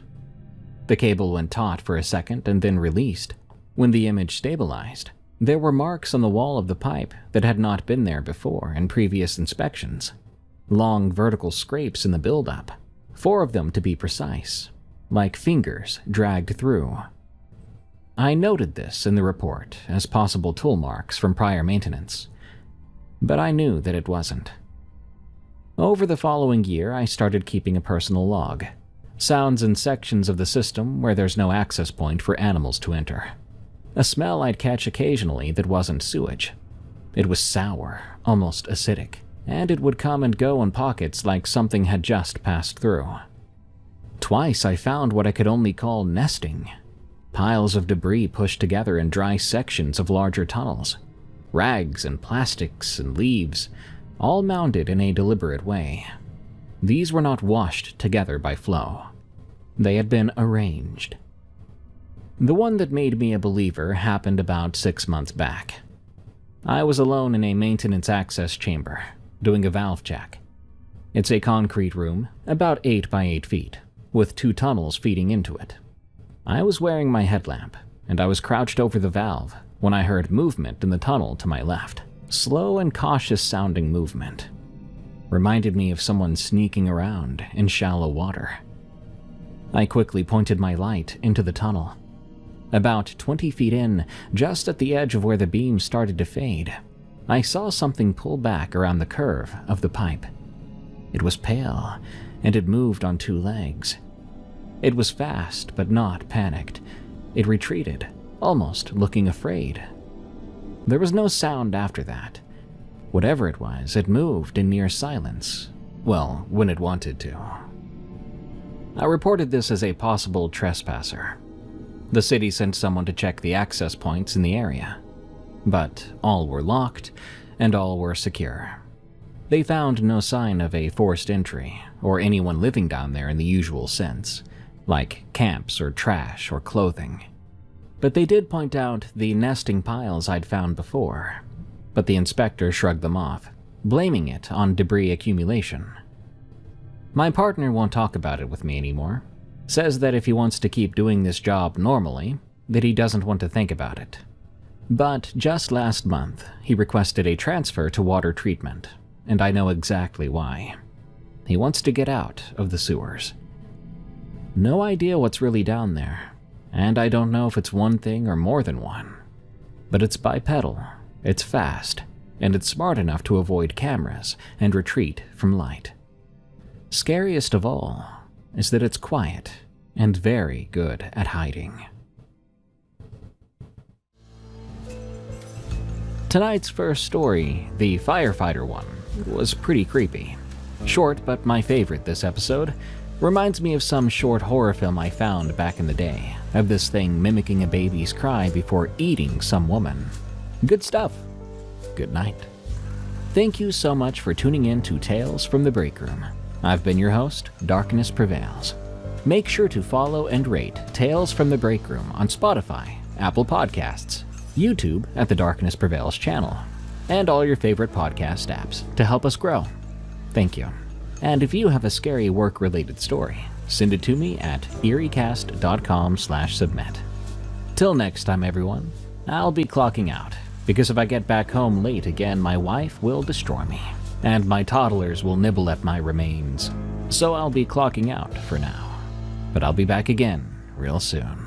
The cable went taut for a second and then released. When the image stabilized, there were marks on the wall of the pipe that had not been there before in previous inspections. Long vertical scrapes in the buildup, 4 of them to be precise, like fingers dragged through. I noted this in the report as possible tool marks from prior maintenance, but I knew that it wasn't. Over the following year, I started keeping a personal log, sounds in sections of the system where there's no access point for animals to enter. A smell I'd catch occasionally that wasn't sewage. It was sour, almost acidic, and it would come and go in pockets like something had just passed through. Twice I found what I could only call nesting. Piles of debris pushed together in dry sections of larger tunnels. Rags and plastics and leaves, all mounded in a deliberate way. These were not washed together by flow. They had been arranged. The one that made me a believer happened about 6 months back. I was alone in a maintenance access chamber, doing a valve check. It's a concrete room, about 8 by 8 feet, with 2 tunnels feeding into it. I was wearing my headlamp, and I was crouched over the valve when I heard movement in the tunnel to my left. Slow and cautious sounding movement. Reminded me of someone sneaking around in shallow water. I quickly pointed my light into the tunnel. About 20 feet in, just at the edge of where the beam started to fade, I saw something pull back around the curve of the pipe. It was pale, and it moved on 2 legs. It was fast, but not panicked. It retreated, almost looking afraid. There was no sound after that. Whatever it was, it moved in near silence. Well, when it wanted to. I reported this as a possible trespasser. The city sent someone to check the access points in the area, but all were locked and all were secure. They found no sign of a forced entry or anyone living down there in the usual sense, like camps or trash or clothing. But they did point out the nesting piles I'd found before, but the inspector shrugged them off, blaming it on debris accumulation. My partner won't talk about it with me anymore, says that if he wants to keep doing this job normally, that he doesn't want to think about it. But just last month, he requested a transfer to water treatment, and I know exactly why. He wants to get out of the sewers. No idea what's really down there, and I don't know if it's one thing or more than one. But it's bipedal, it's fast, and it's smart enough to avoid cameras and retreat from light. Scariest of all is that it's quiet and very good at hiding. Tonight's first story, the firefighter one, was pretty creepy. Short, but my favorite this episode. Reminds me of some short horror film I found back in the day, of this thing mimicking a baby's cry before eating some woman. Good stuff. Good night. Thank you so much for tuning in to Tales from the Break Room. I've been your host, Darkness Prevails. Make sure to follow and rate Tales from the Break Room on Spotify, Apple Podcasts, YouTube at the Darkness Prevails channel, and all your favorite podcast apps to help us grow. Thank you. And if you have a scary work-related story, send it to me at eeriecast.com/submit. Till next time, everyone, I'll be clocking out, because if I get back home late again, my wife will destroy me, and my toddlers will nibble at my remains. So I'll be clocking out for now, but I'll be back again real soon.